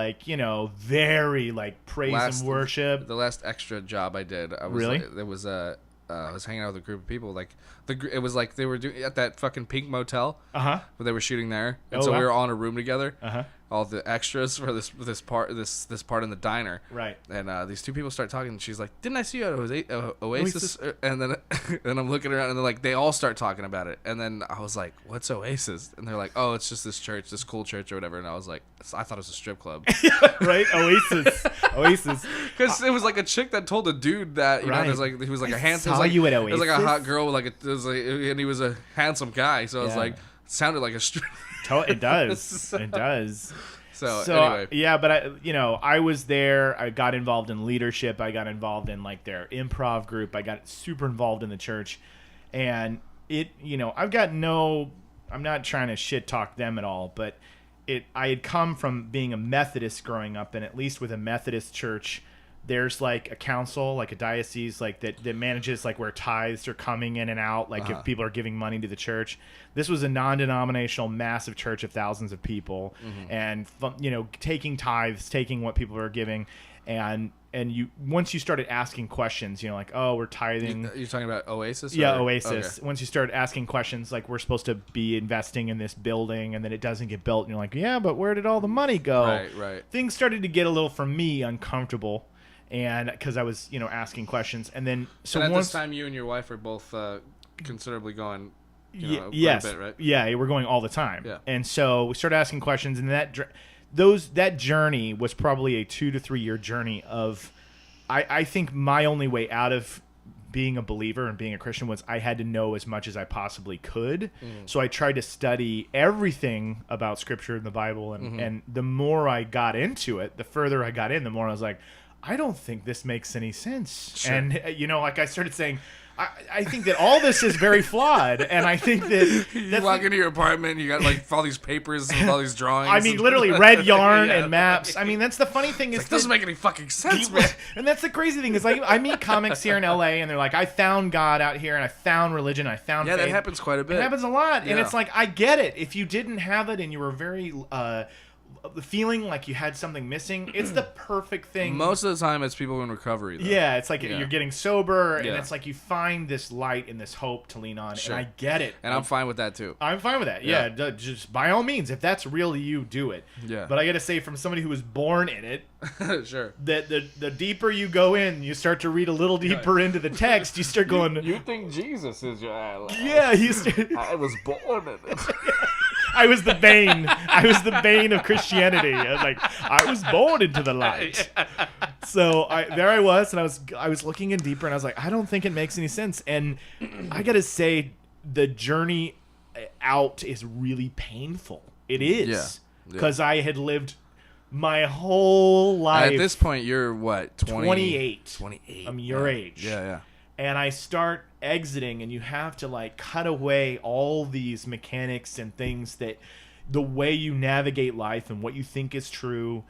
S3: very praise and worship.
S1: The last extra job I did, I was I was hanging out with a group of people. It was like they were doing at that fucking Pink Motel. Where they were shooting there, and
S3: Oh,
S1: so
S3: wow.
S1: we were all in a room together.
S3: Uh-huh.
S1: All the extras for this part in the diner.
S3: Right.
S1: And these two people start talking, and she's like, "Didn't I see you at Oasis?" And then and I'm looking around, and they're like, they all start talking about it. And then I was like, "What's Oasis?" And they're like, "Oh, it's just this church, this cool church or whatever." And I was like, I thought it was a strip club.
S3: Right. Oasis.
S1: Because it was like a chick that told a dude that
S3: Right.
S1: there's like he was like a handsome.
S3: saw you at
S1: It was like a
S3: Oasis?
S1: hot girl with and he was a handsome guy. So it was
S3: Yeah.
S1: like sounded like a strip.
S3: It does. It does.
S1: So anyway,
S3: yeah, but I was there. I got involved in leadership. I got involved in their improv group. I got super involved in the church, and I'm not trying to shit talk them at all, but I had come from being a Methodist growing up, and at least with a Methodist church, there's a council, a diocese, that manages where tithes are coming in and out, if people are giving money to the church. This was a non-denominational, massive church of thousands of people, and taking tithes, taking what people are giving, and once you started asking questions, oh, we're tithing.
S1: You're talking about Oasis?
S3: Yeah,
S1: or?
S3: Oasis.
S1: Okay.
S3: Once you start asking questions we're supposed to be investing in this building, and then it doesn't get built, and you're like, yeah, but where did all the money go?
S1: Right.
S3: Things started to get a little, for me, uncomfortable. and because I was asking questions, and then so
S1: and at
S3: once
S1: this time, you and your wife are both considerably going.
S3: Yes,
S1: quite a bit, right?
S3: Yeah, we're going all the time.
S1: Yeah.
S3: And so we started asking questions, and that journey was probably a 2 to 3 year journey of, I think my only way out of being a believer and being a Christian was I had to know as much as I possibly could. So I tried to study everything about Scripture and the Bible, and the more I got into it, the further I got in, the more I was like, I don't think this makes any sense. Sure. And like I started saying, I think that all this is very flawed, and I think that
S1: you walk into your apartment, you got like all these papers with all these drawings.
S3: I mean, literally red yarn and maps. I mean, that's the funny thing is
S1: it doesn't make any fucking sense, man.
S3: And that's the crazy thing is like I meet comics here in LA, and they're like, I found God out here, and I found religion, I found faith.
S1: That happens quite a bit.
S3: It happens a lot,
S1: Yeah.
S3: and it's like I get it. If you didn't have it and you were very feeling like you had something missing, it's the perfect thing.
S1: Most of the time, it's people in recovery, though.
S3: Yeah, it's like you're getting sober, and
S1: Yeah.
S3: it's like you find this light and this hope to lean on,
S1: Sure.
S3: and I get it.
S1: And I'm fine with that, too.
S3: I'm fine with that. Yeah, just by all means, if that's real to you, do it.
S1: Yeah.
S3: But I got to say, from somebody who was born in it,
S1: Sure.
S3: that the deeper you go in, you start to read a little deeper into the text. You start going,
S1: You think Jesus is your ally?
S3: yeah.
S1: I was born in it.
S3: I was the bane. I was the bane of Christianity. I was like, I was born into the light. So there I was, and I was looking in deeper, and I was like, I don't think it makes any sense. And I gotta say, the journey out is really painful. It is because I had lived my whole life.
S1: At this point, you're what?
S3: 28.
S1: 28.
S3: I'm your age.
S1: Yeah.
S3: And I start exiting, and you have to like cut away all these mechanics and things that the way you navigate life and what you think is true.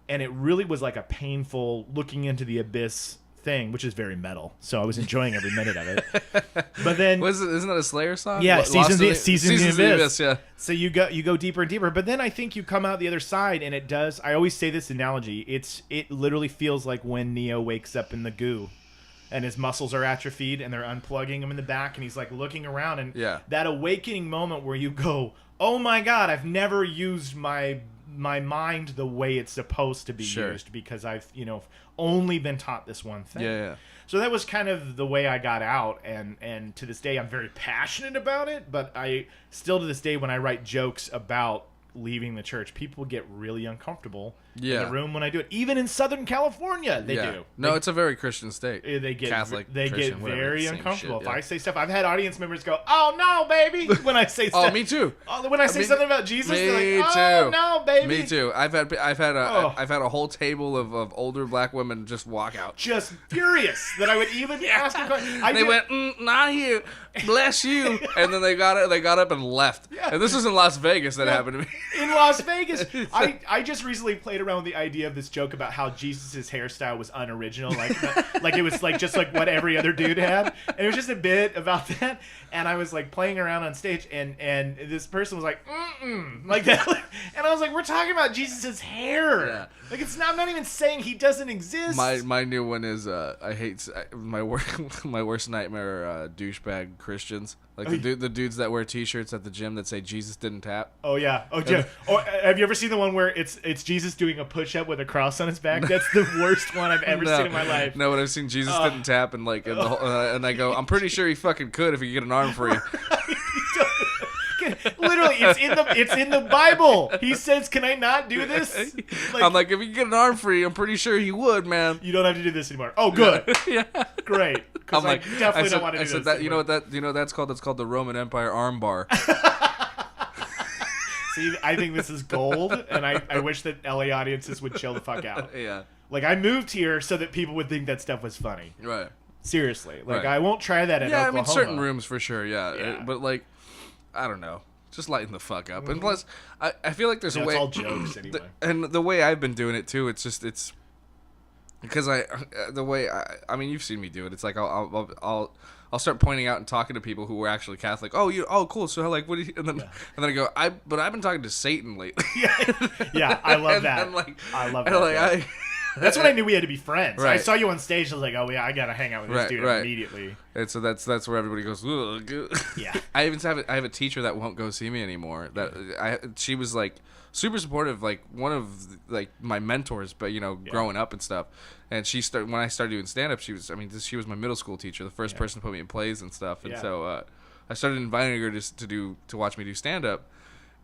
S3: And it really was like a painful looking into the abyss thing, which is very metal. So I was enjoying every minute of it. But then
S1: Isn't that a Slayer song?
S3: yeah,
S1: Seasons
S3: Seasons of the Abyss.
S1: Yeah.
S3: So you go deeper and deeper, but then I think you come out the other side, and it does. I always say this analogy. It literally feels like when Neo wakes up in the goo, and his muscles are atrophied, and they're unplugging him in the back, and he's like looking around, and that awakening moment where you go, "Oh my God, I've never used my mind the way it's supposed to be used because I've only been taught this one thing."
S1: Yeah.
S3: So that was kind of the way I got out, and to this day I'm very passionate about it, but I still to this day when I write jokes about leaving the church, people get really uncomfortable in the room when I do it. Even in Southern California, they do.
S1: No, it's a very Christian state.
S3: They get
S1: Catholic,
S3: They
S1: Christian,
S3: get
S1: whatever,
S3: very
S1: same
S3: uncomfortable
S1: shit,
S3: if I say stuff. I've had audience members go, "Oh no, baby!" when I say stuff.
S1: Oh, me too.
S3: When I say something about Jesus, they're like,
S1: too.
S3: "Oh no, baby!"
S1: Me too. I've had a whole table of older black women just walk out.
S3: Just furious that I would even ask a question.
S1: They went, not here. Bless you. And then they got up and left.
S3: Yeah.
S1: And this was in Las Vegas that happened to me.
S3: In Las Vegas. I just recently played around with the idea of this joke about how Jesus' hairstyle was unoriginal, like it was like just like what every other dude had, and it was just a bit about that. And I was like playing around on stage, and this person was like, like that, and I was like, we're talking about Jesus' hair.
S1: Yeah.
S3: Like I'm not even saying he doesn't exist.
S1: My new one is I hate my worst nightmare douchebag Christians, like the dudes that wear T-shirts at the gym that say Jesus didn't tap.
S3: Oh yeah. Oh yeah. Or have you ever seen the one where it's Jesus doing a push-up with a cross on his back? That's the worst one I've ever seen in my life.
S1: No, when I've seen Jesus didn't tap, and like and I go, I'm pretty sure he fucking could if he could get an arm free.
S3: Literally, it's in the Bible. He says, "Can I not do this?"
S1: I'm like, if he could get an arm free, I'm pretty sure he would, man.
S3: You don't have to do this anymore. Oh, good.
S1: Yeah.
S3: Great. Because I definitely don't want to do this.
S1: That, you know what that's called? That's called the Roman Empire arm bar.
S3: See, I think this is gold, and I wish that LA audiences would chill the fuck out.
S1: Yeah.
S3: Like, I moved here so that people would think that stuff was funny.
S1: Right.
S3: Seriously. Like,
S1: Right.
S3: I won't try that in Oklahoma.
S1: I mean, certain rooms for sure, yeah.
S3: Yeah.
S1: But, like, I don't know. Just lighten the fuck up. And plus, I feel like there's a way...
S3: It's all jokes, anyway.
S1: And the way I've been doing it, too, it's because I mean, you've seen me do it. It's like I'll start pointing out and talking to people who were actually Catholic. Oh, cool. So like, what do you? And then I go, But I've been talking to Satan lately.
S3: Yeah, I love that.
S1: And like,
S3: I love
S1: and
S3: that.
S1: like,
S3: That's when I knew we had to be friends. I
S1: Right.
S3: saw you on stage. I was like, oh yeah, I gotta hang out with this
S1: Right,
S3: dude
S1: right.
S3: immediately.
S1: And so that's where everybody goes. Ugh.
S3: Yeah.
S1: I have a teacher that won't go see me anymore. She was like super supportive, like one of like my mentors, but growing up and stuff. And when I started doing stand up, she was my middle school teacher, the first person to put me in plays and stuff. And so I started inviting her to watch me do stand up.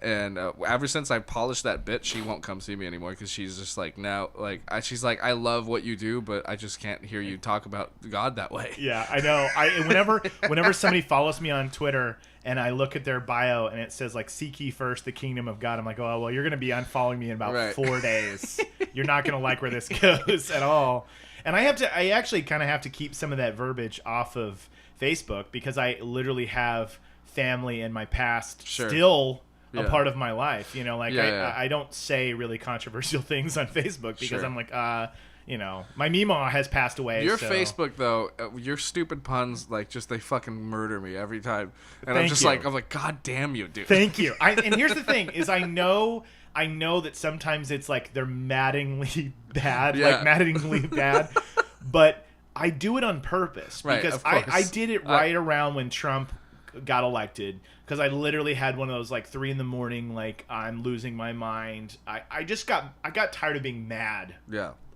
S1: And ever since I polished that bit, she won't come see me anymore because she's just like, now, like, she's like, I love what you do, but I just can't hear you talk about God that way.
S3: Yeah, I know. Whenever somebody follows me on Twitter and I look at their bio and it says like, seek ye first the kingdom of God, I'm like, oh well, you're gonna be unfollowing me in about 4 days. You're not gonna like where this goes at all. And I actually kind of have to keep some of that verbiage off of Facebook because I literally have family in my past still a part of my life, I don't say really controversial things on Facebook because I'm like, my Meemaw has passed away.
S1: Your
S3: so.
S1: Facebook though, your stupid puns, like they fucking murder me every time, and I'm like, God damn you, dude.
S3: Thank you. And here's the thing: is I know that sometimes it's like they're maddeningly bad, but I do it on purpose because I did it right around when Trump got elected. Because I literally had one of those like 3 a.m, like I'm losing my mind. I got tired of being mad.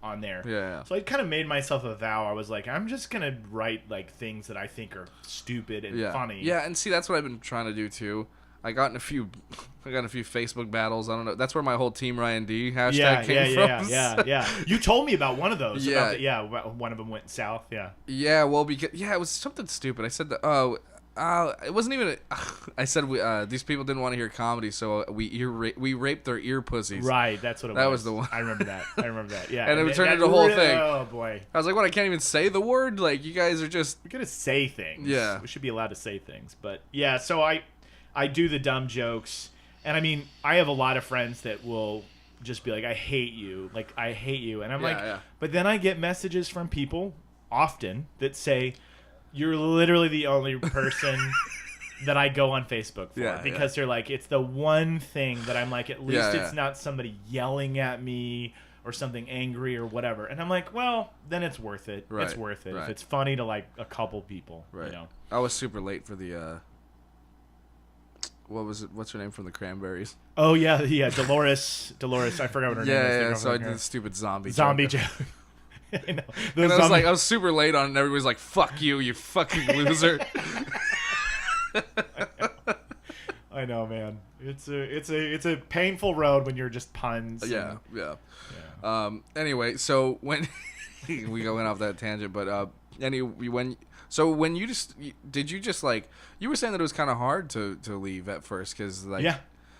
S3: On there. Yeah. So I kind of made myself a vow. I was like, I'm just gonna write like things that I think are stupid and funny.
S1: Yeah, and see, that's what I've been trying to do too. I got in a few Facebook battles. I don't know. That's where my whole Team Ryan D hashtag came from.
S3: Yeah. You told me about one of those. One of them went south. Yeah.
S1: Yeah. Well, because it was something stupid. I said that. It wasn't even. I said these people didn't want to hear comedy, so we raped their ear pussies.
S3: Right, that's what it was.
S1: That was the one.
S3: I remember that. Yeah,
S1: and it turned into a whole thing.
S3: Oh boy!
S1: I was like, what? I can't even say the word. Like, you guys are just.
S3: We're gonna say things.
S1: Yeah,
S3: we should be allowed to say things. But yeah, so I do the dumb jokes, and I mean, I have a lot of friends that will just be like, I hate you, and I'm but then I get messages from people often that say, you're literally the only person that I go on Facebook for because they're like, it's the one thing that I'm like, at least it's not somebody yelling at me or something angry or whatever. And I'm like, well, then it's worth it. Right. It's worth it. Right. If it's funny to like a couple people,
S1: right. I was super late for the, what was it? What's her name from the Cranberries?
S3: Oh yeah. Dolores. I forgot what her name is.
S1: Yeah. So I did the stupid zombie
S3: joke. I know.
S1: And I was super late on it, and everybody's like, fuck you, you fucking loser.
S3: I know, man. It's a painful road when you're just puns.
S1: Yeah. Anyway, so when we went off that tangent, but when you did you just like, you were saying that it was kind of hard to leave at first because like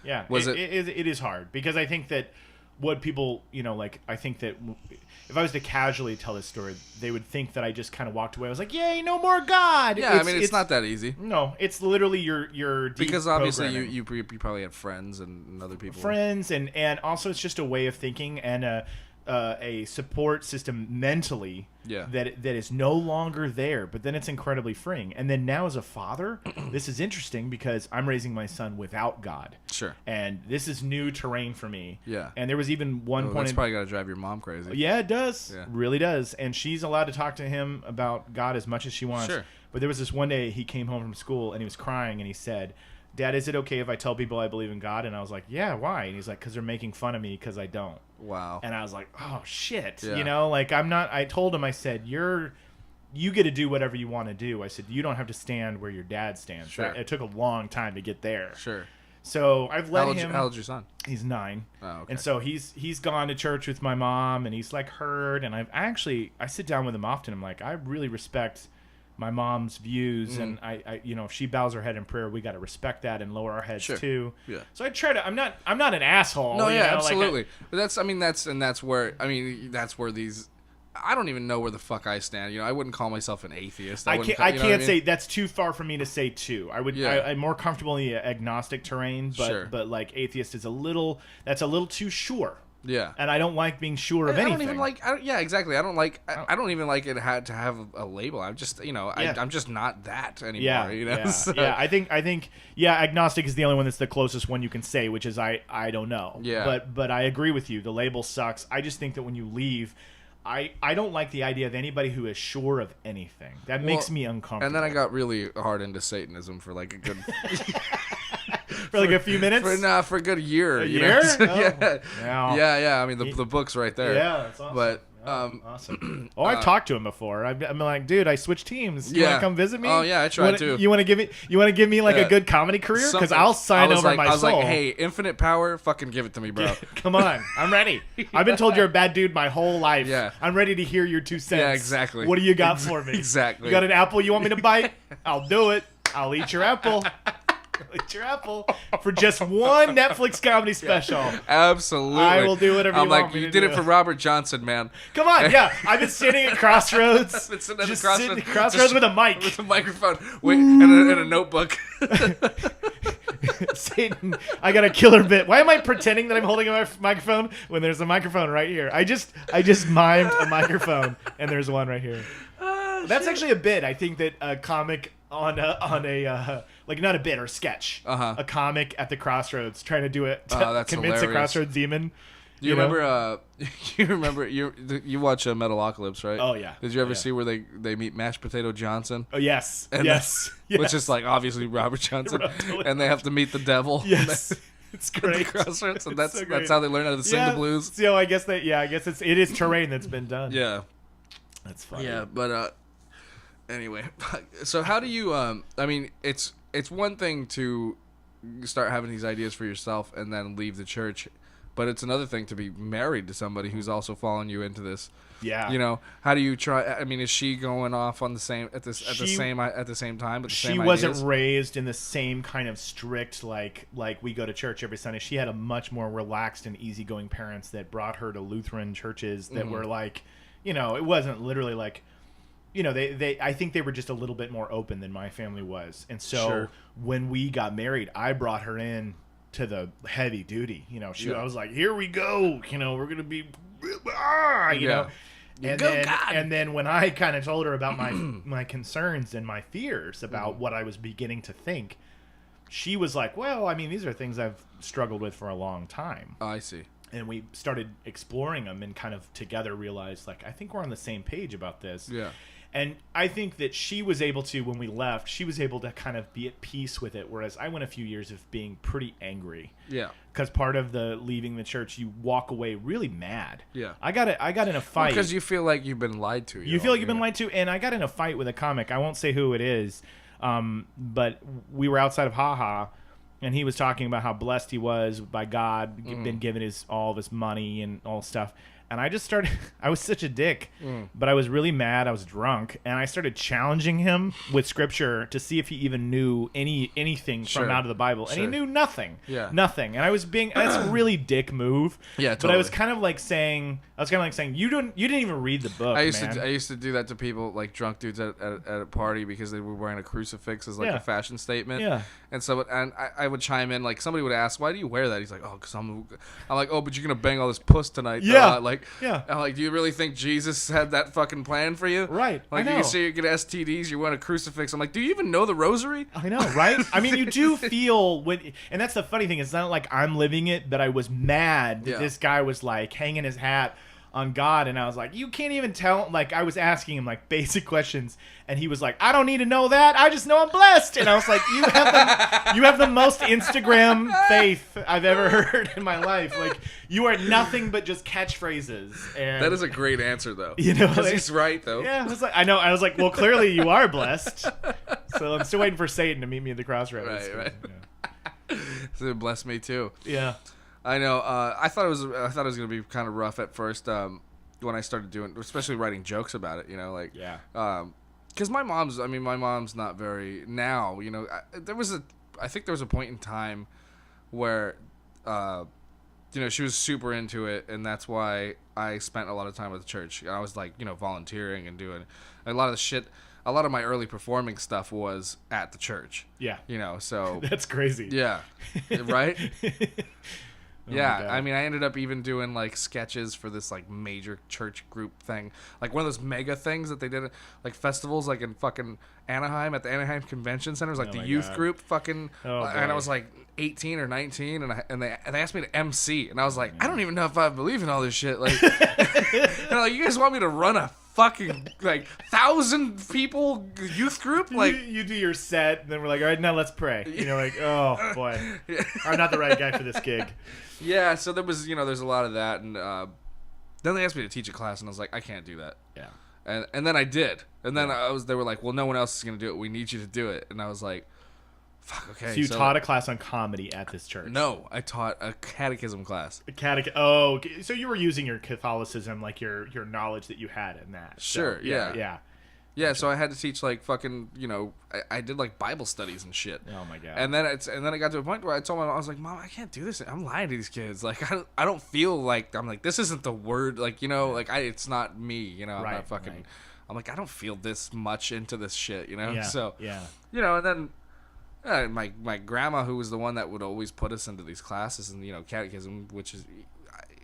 S3: it is hard because I think that what people I think that if I was to casually tell this story, they would think that I just kind of walked away. I was like, yay, no more God.
S1: Yeah, it's not that easy.
S3: No, it's literally your
S1: because obviously you probably have friends and other people.
S3: Friends and also it's just a way of thinking and a support system mentally that is no longer there, but then it's incredibly freeing. And then now as a father, this is interesting because I'm raising my son without God.
S1: Sure.
S3: And this is new terrain for me.
S1: Yeah.
S3: And there was even one point.
S1: That's probably got to drive your mom crazy.
S3: Yeah, it does. Yeah. Really does. And she's allowed to talk to him about God as much as she wants.
S1: Sure.
S3: But there was this one day he came home from school and he was crying and he said, Dad, is it okay if I tell people I believe in God? And I was like, yeah, why? And he's like, because they're making fun of me because I don't.
S1: Wow.
S3: And I was like, oh, shit. Yeah. I'm not. I told him, I said, you get to do whatever you want to do. I said, you don't have to stand where your dad stands.
S1: Sure.
S3: It took a long time to get there.
S1: Sit
S3: So I've let him.
S1: How old's your son?
S3: He's 9.
S1: Oh, okay.
S3: And so he's gone to church with my mom and he's like heard. And I sit down with him often. I'm like, I really respect my mom's views, and I if she bows her head in prayer, we got to respect that and lower our heads too.
S1: Yeah.
S3: So I try to. I'm not an asshole.
S1: No, yeah, absolutely. But that's where these. I don't even know where the fuck I stand. I wouldn't call myself an atheist.
S3: I can't say that's too far for me to say too. I would. Yeah. I'm more comfortable in the agnostic terrain, but like atheist is a little too sure.
S1: Yeah,
S3: and I don't like being sure of anything.
S1: I don't even like. Exactly. I don't like. I don't even like it had to have a label. I'm just, I'm just not that anymore.
S3: Yeah,
S1: Yeah. So.
S3: Yeah. I think. Agnostic is the only one that's the closest one you can say, which is I don't know.
S1: Yeah.
S3: But I agree with you. The label sucks. I just think that when you leave, I don't like the idea of anybody who is sure of anything. That makes me uncomfortable.
S1: And then I got really hard into Satanism for like a good
S3: for like a few minutes.
S1: For a good year.
S3: A
S1: you
S3: year?
S1: know?
S3: Oh.
S1: Yeah. I mean, the book's right there.
S3: Yeah, that's awesome.
S1: But
S3: awesome. Oh, I've talked to him before. I'm like, dude, I switched teams. You want to come visit me?
S1: Oh yeah, I tried to.
S3: You want to give me like a good comedy career? Because I'll sign over my soul.
S1: I was like, hey, infinite power, fucking give it to me, bro.
S3: Come on, I'm ready. I've been told you're a bad dude my whole life.
S1: Yeah.
S3: I'm ready to hear your 2 cents.
S1: Yeah, exactly.
S3: What do you got for me?
S1: Exactly.
S3: You got an apple you want me to bite? I'll do it. I'll eat your apple. Eat your apple for just one Netflix comedy special.
S1: Absolutely.
S3: I will do whatever you want me to do.
S1: I'm like, you did it for Robert Johnson, man.
S3: Come on, yeah. I've been sitting at Crossroads.
S1: I've been sitting at
S3: just
S1: Crossroads.
S3: sitting at Crossroads with a mic.
S1: With a microphone. Wait, and a notebook.
S3: Satan, I got a killer bit. Why am I pretending that I'm holding a microphone when there's a microphone right here? I just mimed a microphone, and there's one right here. That's actually a bit. I think that a comic on a like not a bit or a sketch, a comic at the Crossroads trying to do it to
S1: that's
S3: convince
S1: hilarious.
S3: a Crossroads demon.
S1: Do you remember? You watch Metalocalypse, right?
S3: Oh yeah.
S1: Did you ever see where they meet Mashed Potato Johnson?
S3: Oh yes,
S1: And
S3: yes.
S1: Which is like obviously Robert Johnson,
S3: Totally.
S1: and they have to meet the devil.
S3: Yes. It's great.
S1: Crossroads, and that's
S3: so great.
S1: that's how they learn how to sing the blues.
S3: So I guess it is terrain that's been done.
S1: Yeah.
S3: That's funny.
S1: Yeah, but anyway, so how do you I mean, it's one thing to start having these ideas for yourself and then leave the church, but it's another thing to be married to somebody who's also following you into this.
S3: Yeah.
S1: You know, how do you try? I mean, is she going off on the same at the same time? But the
S3: she
S1: same
S3: wasn't
S1: ideas?
S3: raised in the same kind of strict like we go to church every Sunday. She had a much more relaxed and easygoing parents that brought her to Lutheran churches that were like, you know, it wasn't literally like, you know, they I think they were just a little bit more open than my family was. And so when we got married, I brought her in to the heavy duty. You know, I was like, here we go. You know, we're gonna be, you know. And then when I kind of told her about my concerns and my fears about what I was beginning to think, she was like, well, I mean, these are things I've struggled with for a long time.
S1: Oh, I see.
S3: And we started exploring them and kind of together realized, like, I think we're on the same page about this.
S1: Yeah.
S3: And I think that she was able to, when we left, she was able to kind of be at peace with it, whereas I went a few years of being pretty angry.
S1: Yeah.
S3: Because part of the leaving the church, you walk away really mad.
S1: Yeah.
S3: I got in a fight.
S1: Because you feel like you've been lied to.
S3: You feel like you've been lied to, and I got in a fight with a comic. I won't say who it is, but we were outside of HaHa, and he was talking about how blessed he was by God, been given all of his money and all stuff. And I just started, I was such a dick, but I was really mad. I was drunk, and I started challenging him with scripture to see if he even knew anything from out of the Bible. And he knew nothing.
S1: Yeah.
S3: Nothing. And I was being, that's a really dick move.
S1: Yeah,
S3: But I was kind of like saying, you didn't even read the book,
S1: I used
S3: man.
S1: to do that to people, like drunk dudes at a party, because they were wearing a crucifix as like a fashion statement.
S3: Yeah.
S1: And so, I would chime in, like somebody would ask, "Why do you wear that?" He's like, "Oh, because I'm like, oh, but you're gonna bang all this puss tonight."
S3: Yeah.
S1: I'm like, do you really think Jesus had that fucking plan for you?
S3: Right.
S1: Like,
S3: I know.
S1: you say you get STDs, you want a crucifix. I'm like, do you even know the rosary?
S3: I know, right? I mean, you do feel and that's the funny thing. It's not like I'm living it, but I was mad that this guy was like hanging his hat on God, and I was like, you can't even tell. Like, I was asking him like basic questions, and he was like, I don't need to know that. I just know I'm blessed. And I was like, you have the most Instagram faith I've ever heard in my life. Like, you are nothing but just catchphrases. And
S1: That is a great answer, though.
S3: You know,
S1: because he's right, though.
S3: Yeah, I know. I was like, well, clearly you are blessed. So I'm still waiting for Satan to meet me at the crossroads.
S1: Right.
S3: Yeah.
S1: So it blessed me too.
S3: Yeah.
S1: I know. I thought it was gonna be kind of rough at first when I started doing, especially writing jokes about it. You know, like because my mom's not very now. You know, I think there was a point in time where you know, she was super into it, and that's why I spent a lot of time at the church. I was like, you know, volunteering and doing a lot of the shit. A lot of my early performing stuff was at the church.
S3: Yeah.
S1: You know, so
S3: That's crazy.
S1: yeah, right.
S3: my
S1: Yeah,
S3: God.
S1: I mean, I ended up even doing like sketches for this like major church group thing, like one of those mega things that they did, like festivals, like in fucking Anaheim at the Anaheim Convention Center. It was like
S3: Oh
S1: the
S3: my
S1: youth
S3: God.
S1: group, fucking,
S3: Oh,
S1: and I
S3: boy.
S1: was like 18 or 19, and they asked me to MC, and I was like, I don't even know if I believe in all this shit. Like, they're like, you guys want me to run a fucking like 1,000 people youth group? Like,
S3: you do your set, and then we're like, all right, now let's pray. And you're like, oh boy, I'm not the right guy for this gig.
S1: yeah. So there was, there's a lot of that, and then they asked me to teach a class, and I was like, I can't do that.
S3: Yeah.
S1: And then I did, and then they were like, well, no one else is gonna do it. We need you to do it, and I was like, fuck, okay.
S3: So you taught a class on comedy at this church?
S1: No, I taught a catechism class.
S3: Oh, okay. So you were using your Catholicism, like your knowledge that you had in that.
S1: Sure,
S3: So,
S1: yeah. Yeah, so I had to teach like fucking, I did like Bible studies and shit.
S3: Oh my God.
S1: And then it got to a point where I told my mom, I was like, Mom, I can't do this. I'm lying to these kids. Like I don't feel like I'm like, this isn't the word. Like it's not me. I'm
S3: Right,
S1: not fucking.
S3: right.
S1: I'm like, I don't feel this much into this shit.
S3: Yeah,
S1: So
S3: yeah.
S1: and then. My grandma, who was the one that would always put us into these classes, and catechism, which is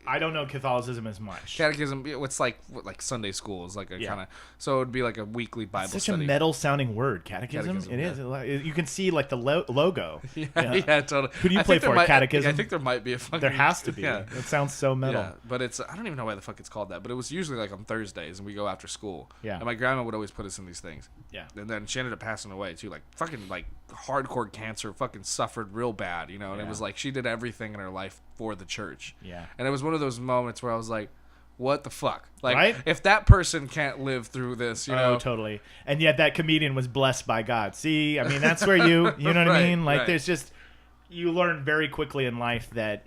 S3: I don't know Catholicism as much.
S1: catechism. It's like Sunday school is like a
S3: Yeah.
S1: kind of, so it would be like a weekly Bible
S3: Such
S1: study.
S3: a metal sounding word, catechism.
S1: Catechism,
S3: It is. You can see like the logo.
S1: Yeah, totally.
S3: Who do you
S1: I
S3: play
S1: think there
S3: for,
S1: might-
S3: Catechism?
S1: I think there might be a fucking.
S3: There has to be.
S1: Yeah.
S3: It sounds so metal.
S1: Yeah, but I don't even know why the fuck it's called that. But it was usually like on Thursdays, and we go after school.
S3: Yeah.
S1: And my grandma would always put us in these things.
S3: Yeah.
S1: And then she ended up passing away too, like fucking like hardcore cancer, fucking suffered real bad, And
S3: Yeah.
S1: it was like she did everything in her life for the church.
S3: Yeah.
S1: And it was one of those moments where I was like, what the fuck? Like,
S3: Right?
S1: if that person can't live through this,
S3: Oh, totally. And yet that comedian was blessed by God. See, I mean, that's where you know what I
S1: Right,
S3: mean? Like,
S1: right.
S3: there's just, you learn very quickly in life that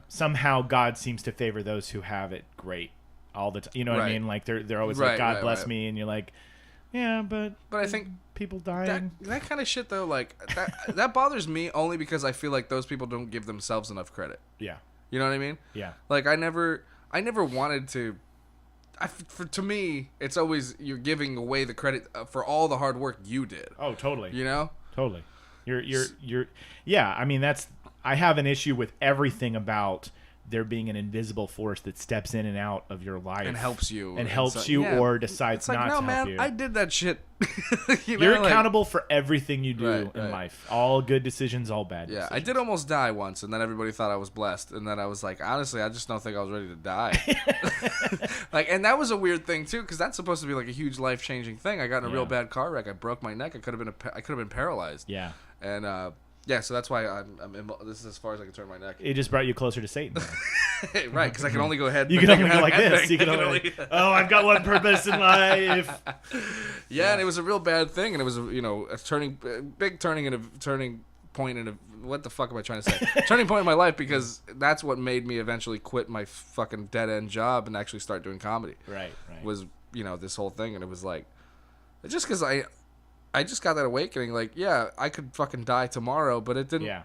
S3: somehow God seems to favor those who have it great all the time. You know what I
S1: Right.
S3: mean? Like, they're always
S1: Right,
S3: like, God
S1: right,
S3: bless
S1: right.
S3: me. And you're like, yeah, but
S1: But I think
S3: people
S1: that
S3: dying.
S1: that kind of shit though, like that bothers me only because I feel like those people don't give themselves enough credit.
S3: Yeah.
S1: You know what I mean?
S3: Yeah.
S1: Like I never wanted to. To me, it's always you're giving away the credit for all the hard work you did.
S3: Oh, totally.
S1: You know?
S3: Totally. You're yeah, I mean I have an issue with everything about there being an invisible force that steps in and out of your life
S1: And helps you.
S3: and helps
S1: so-
S3: you
S1: yeah.
S3: or decides
S1: It's like,
S3: not
S1: no,
S3: to
S1: man,
S3: help you.
S1: I did that shit.
S3: You're
S1: like-
S3: accountable for everything you do
S1: Right,
S3: in
S1: right.
S3: life. All good decisions, all bad
S1: Yeah,
S3: decisions.
S1: I did almost die once, and then everybody thought I was blessed, and then I was like, honestly, I just don't think I was ready to die. And that was a weird thing too, because that's supposed to be like a huge life changing thing. I got in a real
S3: Yeah.
S1: bad car wreck. I broke my neck. I could have been paralyzed.
S3: Yeah.
S1: And so that's why this is as far as I can turn my neck.
S3: It just brought you closer to Satan.
S1: Right, because I can only go ahead.
S3: You can only go like this. You can
S1: I
S3: only, oh, I've got one purpose in life.
S1: Yeah, and it was a real bad thing, and it was a big turning point in a what the fuck am I trying to say? Turning point in my life, because that's what made me eventually quit my fucking dead end job and actually start doing comedy.
S3: Right.
S1: Was this whole thing, and it was like, just because I just got that awakening, like, yeah, I could fucking die tomorrow, but it didn't.
S3: Yeah.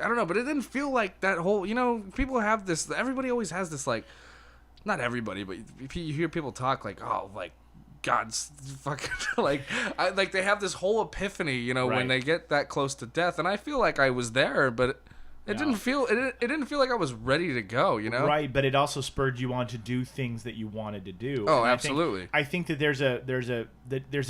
S1: I don't know, but it didn't feel like that whole. People have this. Everybody always has this, like, not everybody, but you hear people talk like, oh, like God's fucking like they have this whole epiphany, when
S3: Right.
S1: they get that close to death, and I feel like I was there, but it didn't feel it didn't feel like I was ready to go,
S3: Right, but it also spurred you on to do things that you wanted to do.
S1: Oh,
S3: And
S1: absolutely.
S3: I think that there's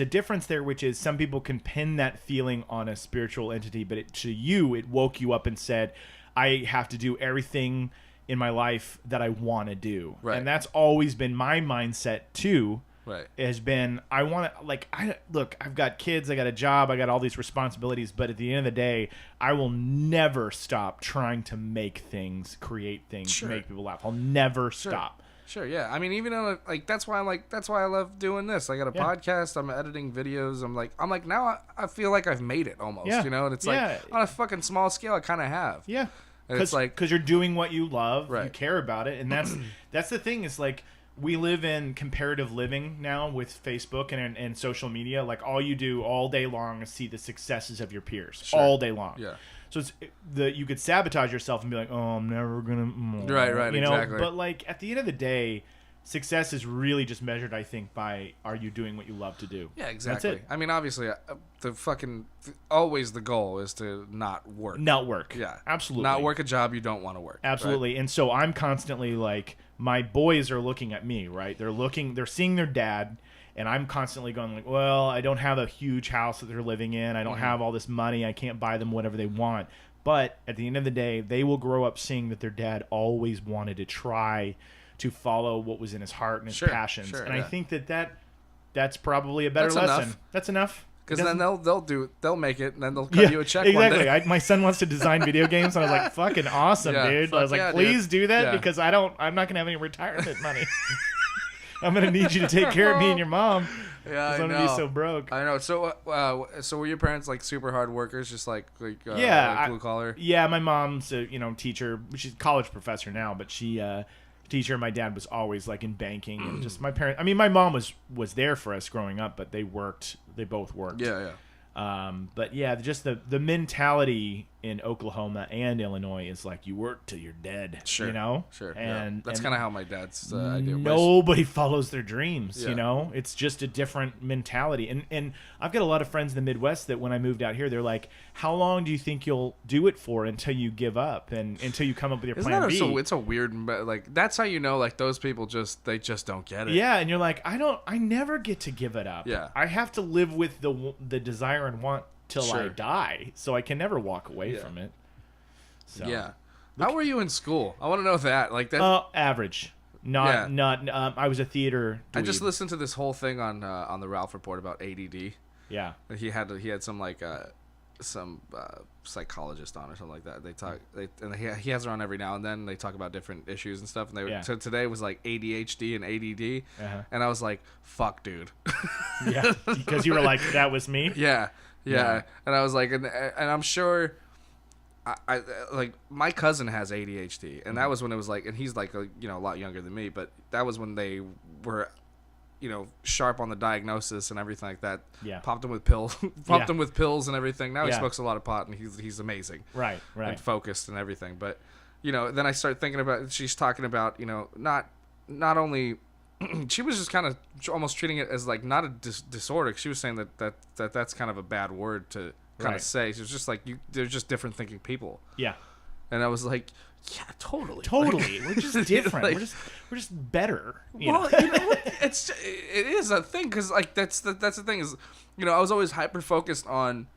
S3: a difference there, which is some people can pin that feeling on a spiritual entity, but it woke you up and said, I have to do everything in my life that I want to do.
S1: Right.
S3: And that's always been my mindset too.
S1: Right.
S3: Has been, I want to, look, I've got kids, I got a job, I got all these responsibilities, but at the end of the day, I will never stop trying to make things, create things,
S1: Sure.
S3: make people laugh. I'll never stop.
S1: Sure, yeah. I mean, even on that's why I love doing this. I got a
S3: Yeah.
S1: podcast. I'm editing videos. I'm like now I feel like I've made it almost.
S3: Yeah.
S1: And it's
S3: Yeah.
S1: like on a fucking small scale, I kind of have.
S3: Yeah.
S1: And it's like,
S3: because you're doing what you love, you
S1: Right.
S3: care about it, and that's the thing. Is like we live in comparative living now with Facebook and social media. Like all you do all day long is see the successes of your peers all day long.
S1: Yeah.
S3: So you could sabotage yourself and be like, oh, I'm never gonna.
S1: Right,
S3: You know,
S1: exactly.
S3: but like at the end of the day, success is really just measured, I think, by are you doing what you love to do.
S1: Yeah, exactly.
S3: That's it.
S1: I mean, obviously, always the goal is to not work.
S3: Not work.
S1: Yeah,
S3: absolutely.
S1: Not work a job you don't want to work.
S3: Absolutely.
S1: Right?
S3: And so I'm constantly like, my boys are looking at me, right? They're seeing their dad, and I'm constantly going like, well, I don't have a huge house that they're living in. I don't have all this money. I can't buy them whatever they want. But at the end of the day, they will grow up seeing that their dad always wanted to try to follow what was in his heart and his passions.
S1: Sure,
S3: and I think that's probably a better
S1: That's
S3: lesson.
S1: enough.
S3: That's enough.
S1: Because then they'll make it, and then they'll cut you a check one
S3: exactly.
S1: day.
S3: My son wants to design video games, and I was like, "Fucking awesome, dude!" I was like, "Please do that because I'm not gonna have any retirement money. I'm gonna need you to take care of me and your mom.
S1: Yeah,
S3: I'm gonna be so broke."
S1: I know. So, so were your parents like super hard workers, just like blue collar?
S3: Yeah, my mom's a teacher. She's a college professor now, but she teacher. My dad was always like in banking, and just my parents. I mean, my mom was there for us growing up, but they worked. They both worked.
S1: Yeah.
S3: But yeah, just the mentality in Oklahoma and Illinois is like you work till you're dead.
S1: Sure. Sure.
S3: And
S1: that's kind of how my dad's idea was.
S3: Nobody follows their dreams.
S1: Yeah.
S3: It's just a different mentality. And I've got a lot of friends in the Midwest that when I moved out here, they're like, "How long do you think you'll do it for until you give up and until you come up with your plan B?"
S1: It's a weird like that's how you know like those people they just don't get it.
S3: Yeah, and you're like, I never get to give it up.
S1: Yeah.
S3: I have to live with the desire and want till I die, so I can never walk away from it. So.
S1: Yeah. How were you in school? I want to know that. Like that.
S3: Average. Not. I was a theater dweeb.
S1: I just listened to this whole thing on the Ralph Report about ADD.
S3: Yeah.
S1: He had some like some psychologist on or something like that. He has her on every now and then. They talk about different issues and stuff. And so today was like ADHD and ADD, and I was like, "Fuck, dude."
S3: Yeah, because you were like, "That was me."
S1: Yeah. And I was like, and I'm sure. I like my cousin has ADHD, and that was when it was like, and he's like a lot younger than me, but that was when they were, sharp on the diagnosis and everything like that.
S3: Yeah,
S1: popped him with pills, him with pills and everything. Now he smokes a lot of pot, and he's amazing.
S3: Right,
S1: and focused and everything. But then I start thinking about she's talking about not only. She was just kind of almost treating it as like not a disorder. She was saying that's kind of a bad word to kind of say. She was just like they're just different thinking people.
S3: Yeah,
S1: and I was like, yeah, totally.
S3: We're just different. Like, we're just better.
S1: It is a thing because like that's the thing is I was always hyper focused on